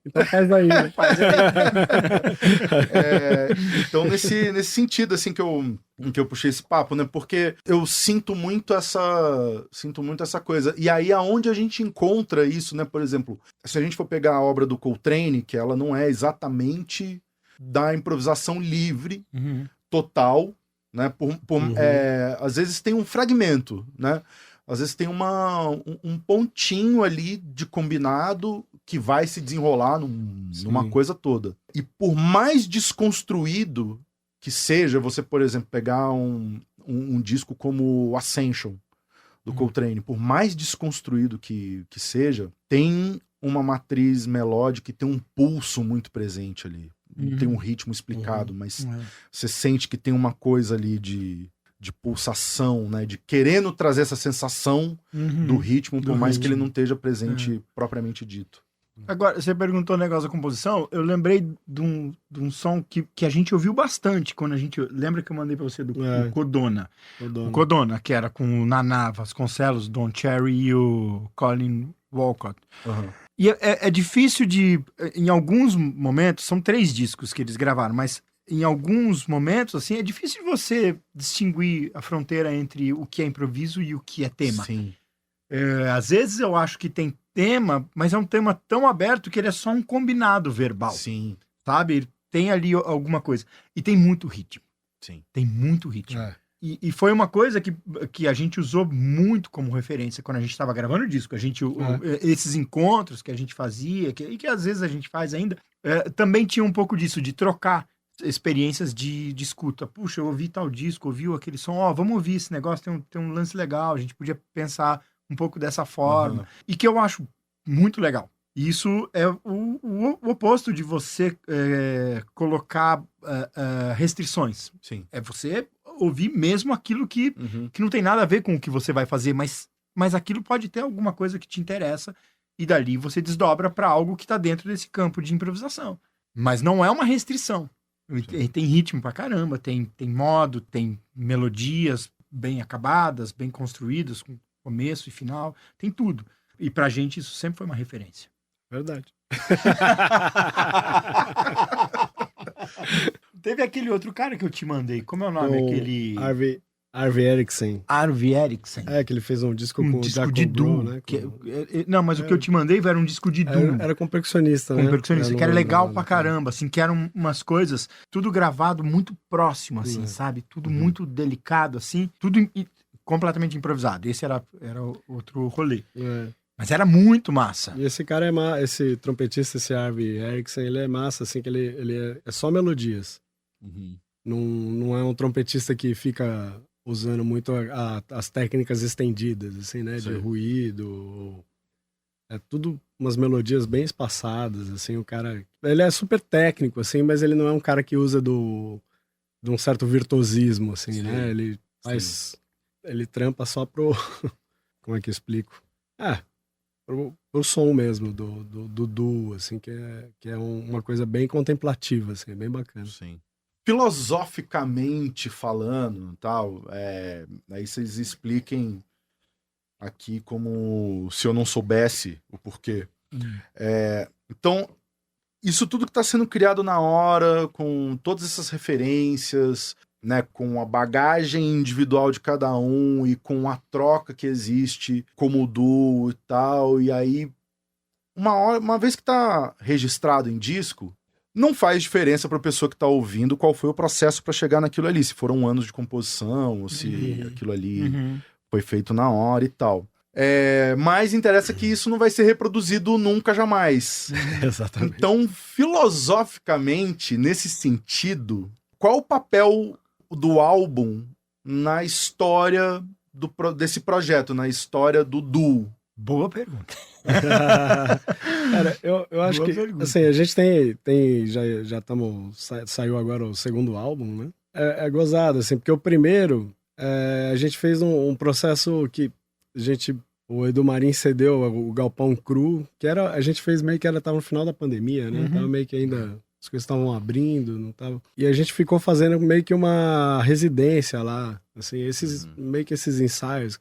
então faz aí. Né? Então, nesse sentido, assim, que eu puxei esse papo, né? Porque eu sinto muito essa coisa. E aí, aonde a gente encontra isso, né? Por exemplo, se a gente for pegar a obra do Coltrane, que ela não é exatamente da improvisação livre, total, né? Às vezes tem um fragmento, né? Às vezes tem um pontinho ali de combinado que vai se desenrolar numa coisa toda. E por mais desconstruído que seja, você, por exemplo, pegar um disco como Ascension, do Coltrane, por mais desconstruído que seja, tem uma matriz melódica e tem um pulso muito presente ali. Não tem um ritmo explicado, mas você sente que tem uma coisa ali de pulsação, né? De querendo trazer essa sensação do ritmo, por mais que ele não esteja presente propriamente dito. Agora, você perguntou o negócio da composição, eu lembrei de um som que a gente ouviu bastante quando a gente... Lembra que eu mandei pra você do Codona? O Codona, que era com o Naná Vasconcelos, Don Cherry e o Colin Walcott. E é difícil de... Em alguns momentos, são 3 discos que eles gravaram, mas em alguns momentos, assim, é difícil de você distinguir a fronteira entre o que é improviso e o que é tema. Sim. Às vezes eu acho que tem tema, mas é um tema tão aberto que ele é só um combinado verbal. Sim. Sabe? Tem ali alguma coisa. E tem muito ritmo. Sim. Tem muito ritmo. E foi uma coisa que a gente usou muito como referência quando a gente estava gravando o disco. Esses encontros que a gente fazia, e que às vezes a gente faz ainda, também tinha um pouco disso, de trocar experiências de escuta. Puxa, eu ouvi tal disco, ouviu aquele som, vamos ouvir esse negócio, tem um lance legal, a gente podia pensar um pouco dessa forma. E que eu acho muito legal. Isso é o oposto de você colocar restrições. Sim. É você ouvir mesmo aquilo que não tem nada a ver com o que você vai fazer, mas aquilo pode ter alguma coisa que te interessa e dali você desdobra para algo que está dentro desse campo de improvisação. Mas não é uma restrição. Tem ritmo pra caramba, tem modo, tem melodias bem acabadas, bem construídas, com começo e final, tem tudo. E pra gente isso sempre foi uma referência. Verdade. Teve aquele outro cara que eu te mandei, como é o nome? Aquele... Harvey Eriksen. Harvey Eriksen. Que ele fez um disco com o disco de Doom, né? Não, mas o que eu te mandei era um disco de Doom. Era com percussionista, né? Com percussionista, que era legal pra caramba, assim, que eram umas coisas, tudo gravado muito próximo, assim, sabe? Tudo muito delicado, assim, tudo completamente improvisado. Esse era outro rolê. Mas era muito massa. E esse cara esse trompetista, esse Harvey Eriksen, ele é massa, assim, que ele é só melodias. Não é um trompetista que fica usando muito as técnicas estendidas, assim, né? De ruído. É tudo umas melodias bem espaçadas, assim, o cara... Ele é super técnico, assim, mas ele não é um cara que usa de um certo virtuosismo, assim, né? Ele faz... Ele trampa só pro... Como é que eu explico? Pro som mesmo, do duo, assim, que é uma coisa bem contemplativa, assim, bem bacana. Sim. Filosoficamente falando, tal, aí vocês expliquem aqui como se eu não soubesse o porquê. Então, isso tudo que está sendo criado na hora, com todas essas referências, né, com a bagagem individual de cada um e com a troca que existe como duo e tal, e aí uma vez que está registrado em disco, não faz diferença para a pessoa que está ouvindo qual foi o processo para chegar naquilo ali, se foram anos de composição ou se aquilo ali foi feito na hora e tal. Mas interessa que isso não vai ser reproduzido nunca, jamais. Exatamente. Então, filosoficamente, nesse sentido, qual o papel do álbum na história desse projeto, na história do duo? Boa pergunta. Cara, eu acho Boa que pergunta. assim, a gente já estamos, saiu agora o segundo álbum, né? É gozado, assim, porque o primeiro a gente fez um processo que o Edu Marim cedeu o Galpão Cru, a gente fez meio que tava no final da pandemia, né? Tava meio que ainda as coisas estavam abrindo, não tava. E a gente ficou fazendo meio que uma residência lá, assim, meio que esses ensaios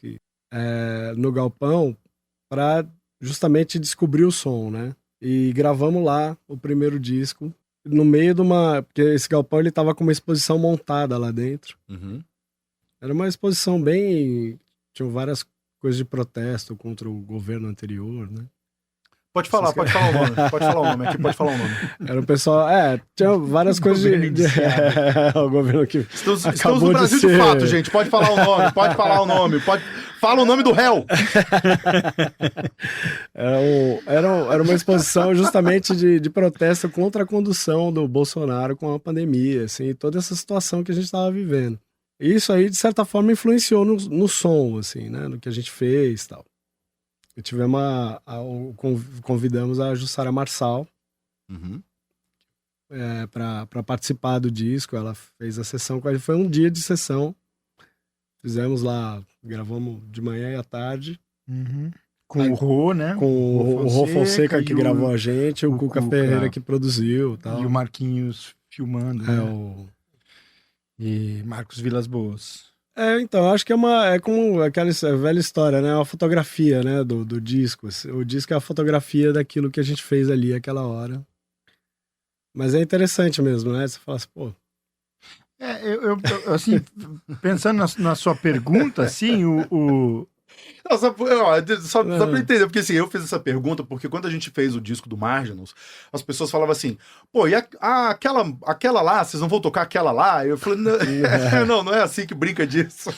no Galpão, para justamente descobrir o som, né? E gravamos lá o primeiro disco, no meio porque esse galpão ele tava com uma exposição montada lá dentro. Era uma exposição tinham várias coisas de protesto contra o governo anterior, né? Pode falar o nome. Pode falar o nome. Aqui pode falar o nome. Era o pessoal... tinha várias coisas o governo que Estamos no Brasil de fato, gente. Pode falar o nome. Fala o nome do réu. Era uma exposição justamente de protesto contra a condução do Bolsonaro com a pandemia, assim, toda essa situação que a gente estava vivendo. E isso aí, de certa forma, influenciou no som, assim, né? No que a gente fez e tal. E convidamos a Jussara Marçal para participar do disco. Ela fez a sessão com a gente. Foi um dia de sessão. Fizemos lá, gravamos de manhã e à tarde. Com o Rô, né? Com o Rô Fonseca que gravou a gente, o Cuca Ferreira que produziu. Tal. E o Marquinhos filmando. E Marcos Vilas Boas. Então, acho que é como aquela velha história, né? Uma fotografia, né? Do disco. O disco é a fotografia daquilo que a gente fez ali aquela hora. Mas é interessante mesmo, né? Você fala assim, pô... Eu assim, pensando na sua pergunta, assim, Só pra entender, porque assim, eu fiz essa pergunta porque quando a gente fez o disco do Marginals, as pessoas falavam assim, pô, e aquela lá, vocês não vão tocar aquela lá? Eu falei, não é assim que brinca disso.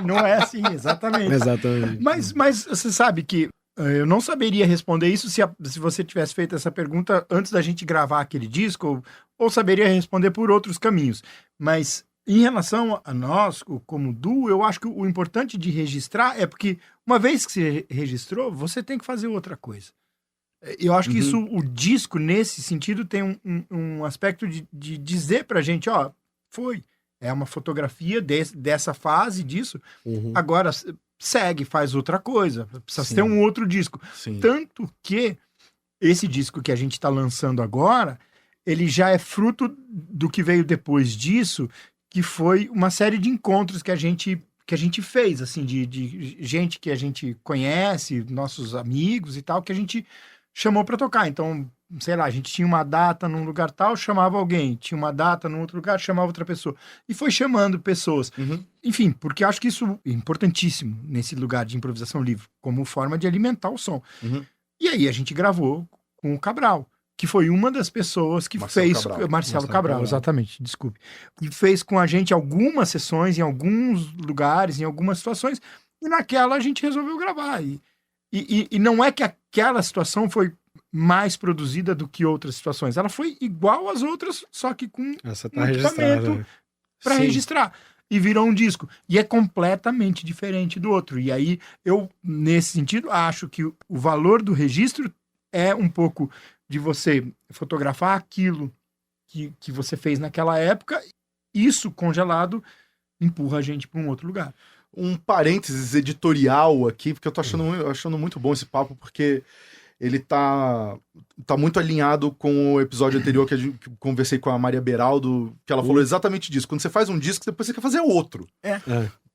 Não é assim, exatamente. Exatamente. Mas você sabe que eu não saberia responder isso se você tivesse feito essa pergunta antes da gente gravar aquele disco, ou saberia responder por outros caminhos. Mas em relação a nós, como duo, eu acho que o importante de registrar é porque uma vez que você registrou, você tem que fazer outra coisa. Eu acho que o disco, nesse sentido, tem um aspecto de dizer pra gente, é uma fotografia dessa fase disso, agora segue, faz outra coisa, precisa ter um outro disco. Sim. Tanto que esse disco que a gente está lançando agora, ele já é fruto do que veio depois disso, que foi uma série de encontros que a gente fez, assim, de gente que a gente conhece, nossos amigos e tal, que a gente chamou para tocar. Então, sei lá, a gente tinha uma data num lugar tal, chamava alguém, tinha uma data num outro lugar, chamava outra pessoa. E foi chamando pessoas. Enfim, porque acho que isso é importantíssimo nesse lugar de improvisação livre, como forma de alimentar o som. E aí a gente gravou com o Cabral, que foi uma das pessoas que Marcelo Cabral, exatamente, desculpe. Que fez com a gente algumas sessões em alguns lugares, em algumas situações, e naquela a gente resolveu gravar. E não é que aquela situação foi mais produzida do que outras situações. Ela foi igual às outras, só que com um equipamento para registrar. E virou um disco. E é completamente diferente do outro. E aí, eu, nesse sentido, acho que o valor do registro é um pouco de você fotografar aquilo que você fez naquela época, isso congelado empurra a gente para um outro lugar. Um parênteses editorial aqui, porque eu tô achando muito bom esse papo, porque ele tá muito alinhado com o episódio anterior que eu conversei com a Maria Beraldo, que ela falou exatamente disso. Quando você faz um disco, depois você quer fazer outro.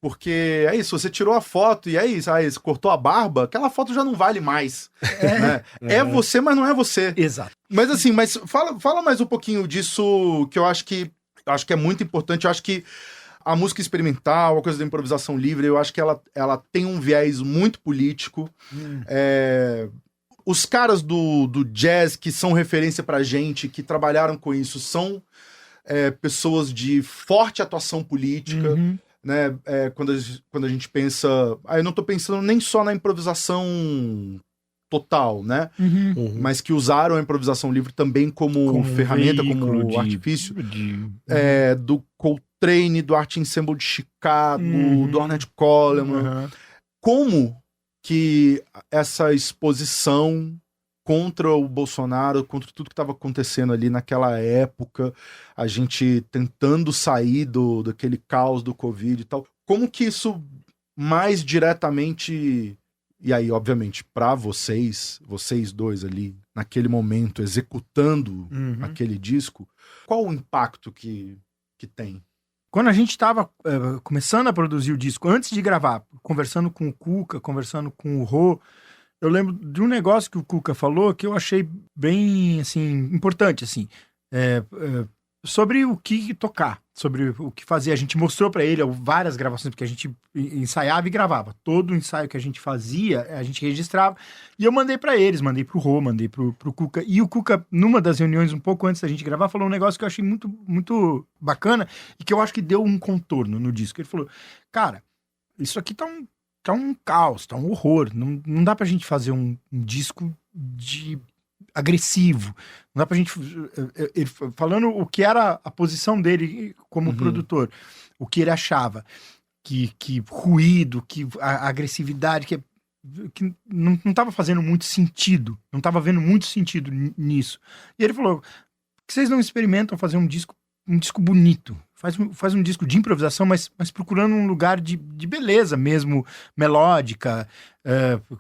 Porque é isso, você tirou a foto e é isso, aí você cortou a barba, aquela foto já não vale mais. Né? É você, mas não é você. Exato. Mas assim, fala mais um pouquinho disso, que eu acho que é muito importante. Eu acho que a música experimental, a coisa da improvisação livre, eu acho que ela tem um viés muito político. Os caras do jazz que são referência pra gente, que trabalharam com isso, são pessoas de forte atuação política. Né? Quando a gente pensa... eu não tô pensando nem só na improvisação total, né? Mas que usaram a improvisação livre também como ferramenta, como artifício. Coltrane, do Art Ensemble de Chicago, do Ornette Coleman. Como que essa exposição contra o Bolsonaro, contra tudo que estava acontecendo ali naquela época, a gente tentando sair daquele caos do Covid e tal, como que isso mais diretamente, e aí obviamente para vocês dois ali, naquele momento, executando aquele disco, qual o impacto que tem? Quando a gente estava começando a produzir o disco, antes de gravar, conversando com o Cuca, conversando com o Rô, eu lembro de um negócio que o Cuca falou que eu achei bem, assim, importante, assim, sobre o que tocar, sobre o que fazer. A gente mostrou para ele várias gravações, porque a gente ensaiava e gravava. Todo ensaio que a gente fazia, a gente registrava. E eu mandei para eles, mandei pro Rô, mandei pro Cuca. E o Cuca, numa das reuniões, um pouco antes da gente gravar, falou um negócio que eu achei muito, muito bacana e que eu acho que deu um contorno no disco. Ele falou, cara, isso aqui tá um caos, tá um horror. Não dá pra gente fazer um disco agressivo. Não dá pra gente... Ele falando o que era a posição dele como produtor, o que ele achava, que ruído, que a agressividade, que não tava fazendo muito sentido, não tava vendo muito sentido nisso. E ele falou, por que vocês não experimentam fazer um disco bonito? Faz um disco de improvisação, mas procurando um lugar de beleza mesmo, melódica,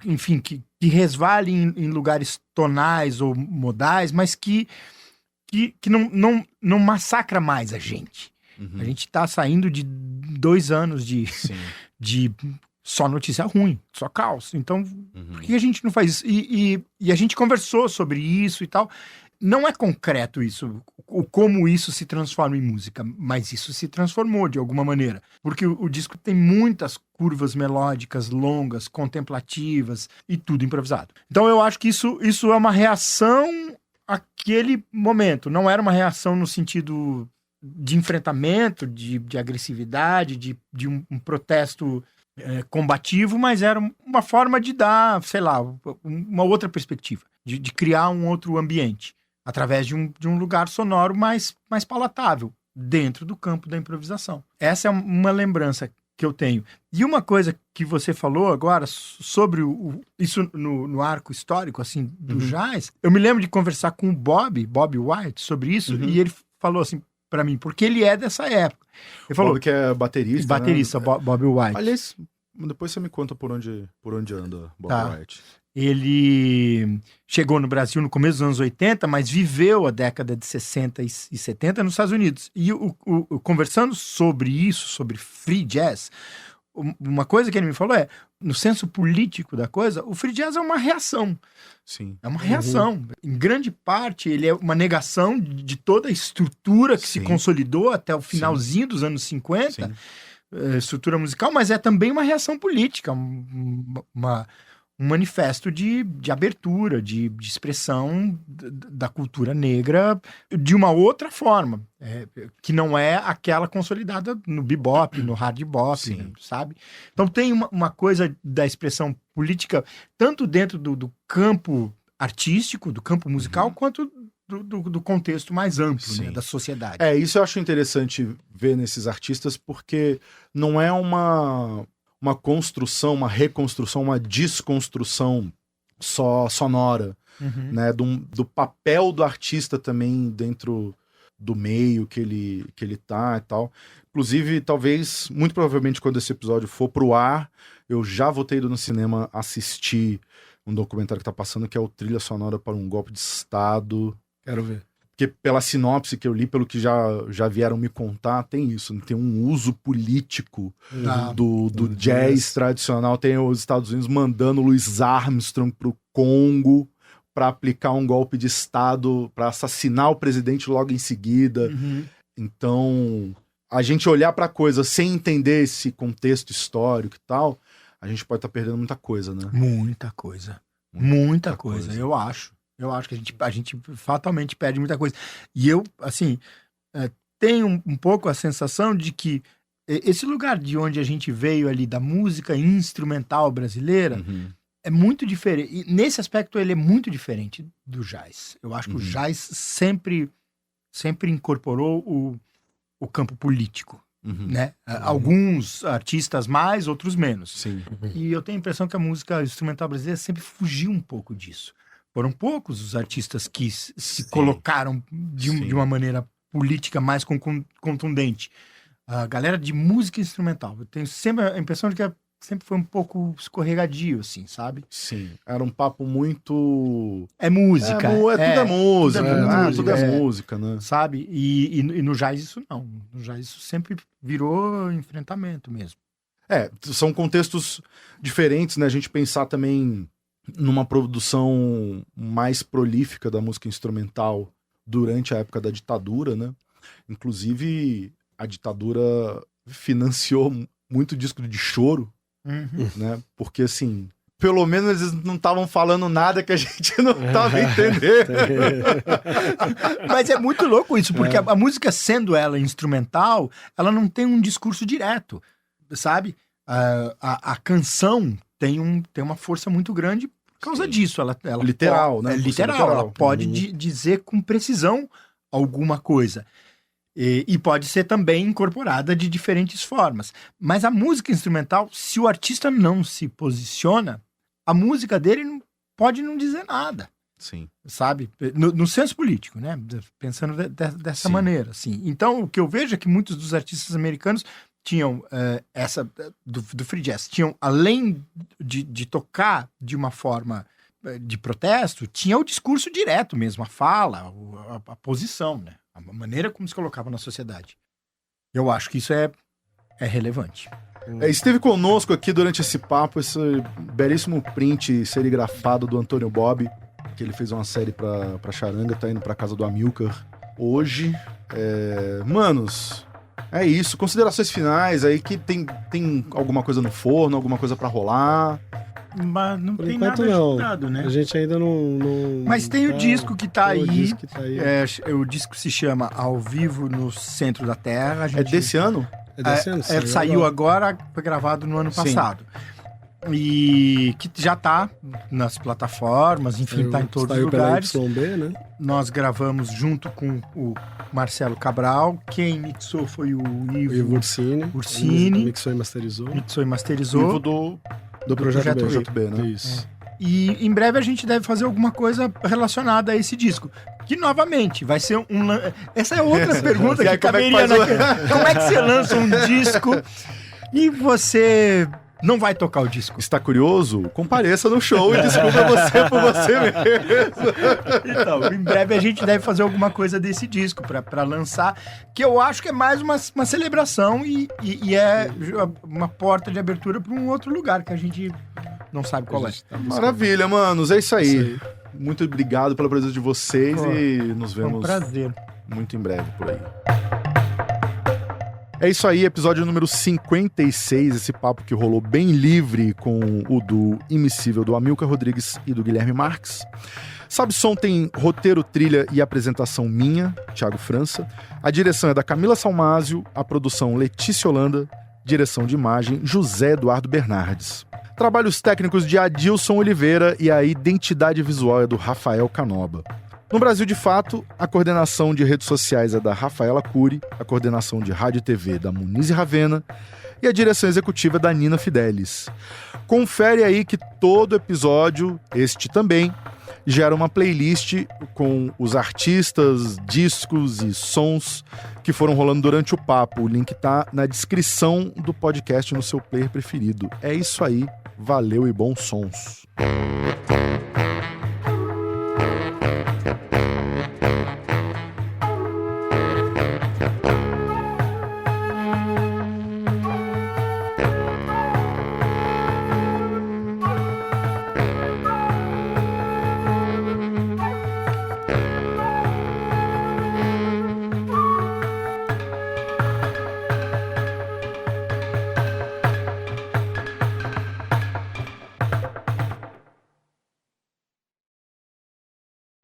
enfim, que resvale em lugares tonais ou modais, mas que não massacra mais a gente. A gente tá saindo de 2 anos de só notícia ruim, só caos. Então, por que a gente não faz isso? E a gente conversou sobre isso e tal. Não é concreto isso, como isso se transforma em música, mas isso se transformou de alguma maneira. Porque o disco tem muitas curvas melódicas, longas, contemplativas e tudo improvisado. Então eu acho que isso é uma reação àquele momento. Não era uma reação no sentido de enfrentamento, de agressividade, de um protesto combativo, mas era uma forma de dar, sei lá, uma outra perspectiva, de criar um outro ambiente. Através de um lugar sonoro mais palatável, dentro do campo da improvisação. Essa é uma lembrança que eu tenho. E uma coisa que você falou agora sobre isso no arco histórico assim do jazz, eu me lembro de conversar com o Bob White sobre isso, e ele falou assim para mim, porque ele é dessa época. Ele falou Bob que é baterista, né? Bob White. Aliás, depois você me conta por onde anda Bob White. Ele chegou no Brasil no começo dos anos 80, mas viveu a década de 60 e 70 nos Estados Unidos. E conversando sobre isso, sobre free jazz, uma coisa que ele me falou no senso político da coisa, o free jazz é uma reação. Sim. É uma reação. Em grande parte, ele é uma negação de toda a estrutura que se consolidou até o finalzinho dos anos 50, estrutura musical, mas é também uma reação política, um manifesto de abertura, de expressão da cultura negra de uma outra forma, que não é aquela consolidada no bebop, no hard bop, sabe? Então tem uma coisa da expressão política, tanto dentro do campo artístico, do campo musical, quanto do contexto mais amplo, né, da sociedade. Isso eu acho interessante ver nesses artistas, porque não é uma construção, uma reconstrução, uma desconstrução só sonora, né? Do papel do artista também dentro do meio que ele tá e tal. Inclusive, talvez, muito provavelmente, quando esse episódio for pro ar, eu já vou ter ido no cinema assistir um documentário que tá passando, que é o Trilha Sonora para um Golpe de Estado. Quero ver. Porque pela sinopse que eu li, pelo que já vieram me contar, tem isso. Tem um uso político do jazz tradicional. Tem os Estados Unidos mandando Louis Armstrong pro Congo para aplicar um golpe de Estado, para assassinar o presidente logo em seguida. Então, a gente olhar pra coisa sem entender esse contexto histórico e tal, a gente pode estar perdendo muita coisa, né? Muita coisa. Muita coisa, eu acho. Eu acho que a gente fatalmente perde muita coisa. E eu, assim, tenho um pouco a sensação de que esse lugar de onde a gente veio ali, da música instrumental brasileira, é muito diferente. E nesse aspecto ele é muito diferente do jazz. Eu acho que o jazz sempre incorporou o campo político. né? Alguns artistas mais, outros menos. Sim. E eu tenho a impressão que a música instrumental brasileira sempre fugiu um pouco disso. Foram poucos os artistas que se colocaram de uma maneira política mais contundente. A galera de música instrumental, eu tenho sempre a impressão de que sempre foi um pouco escorregadio, assim, sabe? Sim. Era um papo muito... É música. Tudo é música. Tudo é música, né? Sabe? E no jazz isso não. No jazz isso sempre virou enfrentamento mesmo. São contextos diferentes, né? A gente pensar também numa produção mais prolífica da música instrumental durante a época da ditadura, né? Inclusive, a ditadura financiou muito disco de choro, né? Porque, assim, pelo menos eles não estavam falando nada que a gente não estava entendendo. Mas é muito louco isso, porque a música, sendo ela instrumental, ela não tem um discurso direto, sabe? A canção tem uma força muito grande por causa disso. Ela literal, né? É literal. Ela pode dizer com precisão alguma coisa. E pode ser também incorporada de diferentes formas. Mas a música instrumental, se o artista não se posiciona, a música dele pode não dizer nada. Sim. Sabe? No senso político, né? Pensando dessa maneira, assim. Então, o que eu vejo é que muitos dos artistas americanos tinham essa do free jazz, tinham, além de tocar de uma forma de protesto, tinha o discurso direto mesmo, a fala, a posição, né? A maneira como se colocava na sociedade. Eu acho que isso é relevante. Esteve conosco aqui durante esse papo esse belíssimo print serigrafado do Antônio Bob, que ele fez uma série pra Charanga, tá indo pra casa do Amilcar hoje. Manos, é isso. Considerações finais aí, que tem alguma coisa no forno, alguma coisa pra rolar. Mas não por tem enquanto, nada não. ajustado, né? A gente ainda não Mas tem o disco que tá aí. O disco que tá aí. O disco se chama Ao Vivo no Centro da Terra. É desse ano? É desse ano? Saiu agora, foi gravado no ano passado. E que já tá nas plataformas, enfim, tá em todos os lugares. Pela YB, né? Nós gravamos junto com o Marcelo Cabral. Quem mixou foi o Ivo Ursini. Mixou e masterizou. Ivo do Projeto B, né? Isso. E em breve a gente deve fazer alguma coisa relacionada a esse disco. Que, novamente, vai ser essa é outra pergunta que caberia Como é que você lança um disco e você não vai tocar o disco? Está curioso? Compareça no show e descubra você por você mesmo. Então, em breve a gente deve fazer alguma coisa desse disco pra lançar, que eu acho que é mais uma celebração e é uma porta de abertura para um outro lugar que a gente não sabe qual é. Maravilha, manos. É isso aí. Muito obrigado pela presença de vocês e nos vemos um prazer. Muito em breve por aí. É isso aí, episódio número 56, esse papo que rolou bem livre com o duo imissível do Amilcar Rodrigues e do Guilherme Marques. Sabe Som tem roteiro, trilha e apresentação minha, Thiago França. A direção é da Camila Salmásio, a produção Letícia Holanda, direção de imagem José Eduardo Bernardes. Trabalhos técnicos de Adilson Oliveira e a identidade visual é do Rafael Canoba. No Brasil de Fato, a coordenação de redes sociais é da Rafaela Cury, a coordenação de rádio e TV da Muniz Ravena e a direção executiva é da Nina Fidelis. Confere aí que todo episódio, este também, gera uma playlist com os artistas, discos e sons que foram rolando durante o papo. O link tá na descrição do podcast no seu player preferido. É isso aí, valeu e bons sons.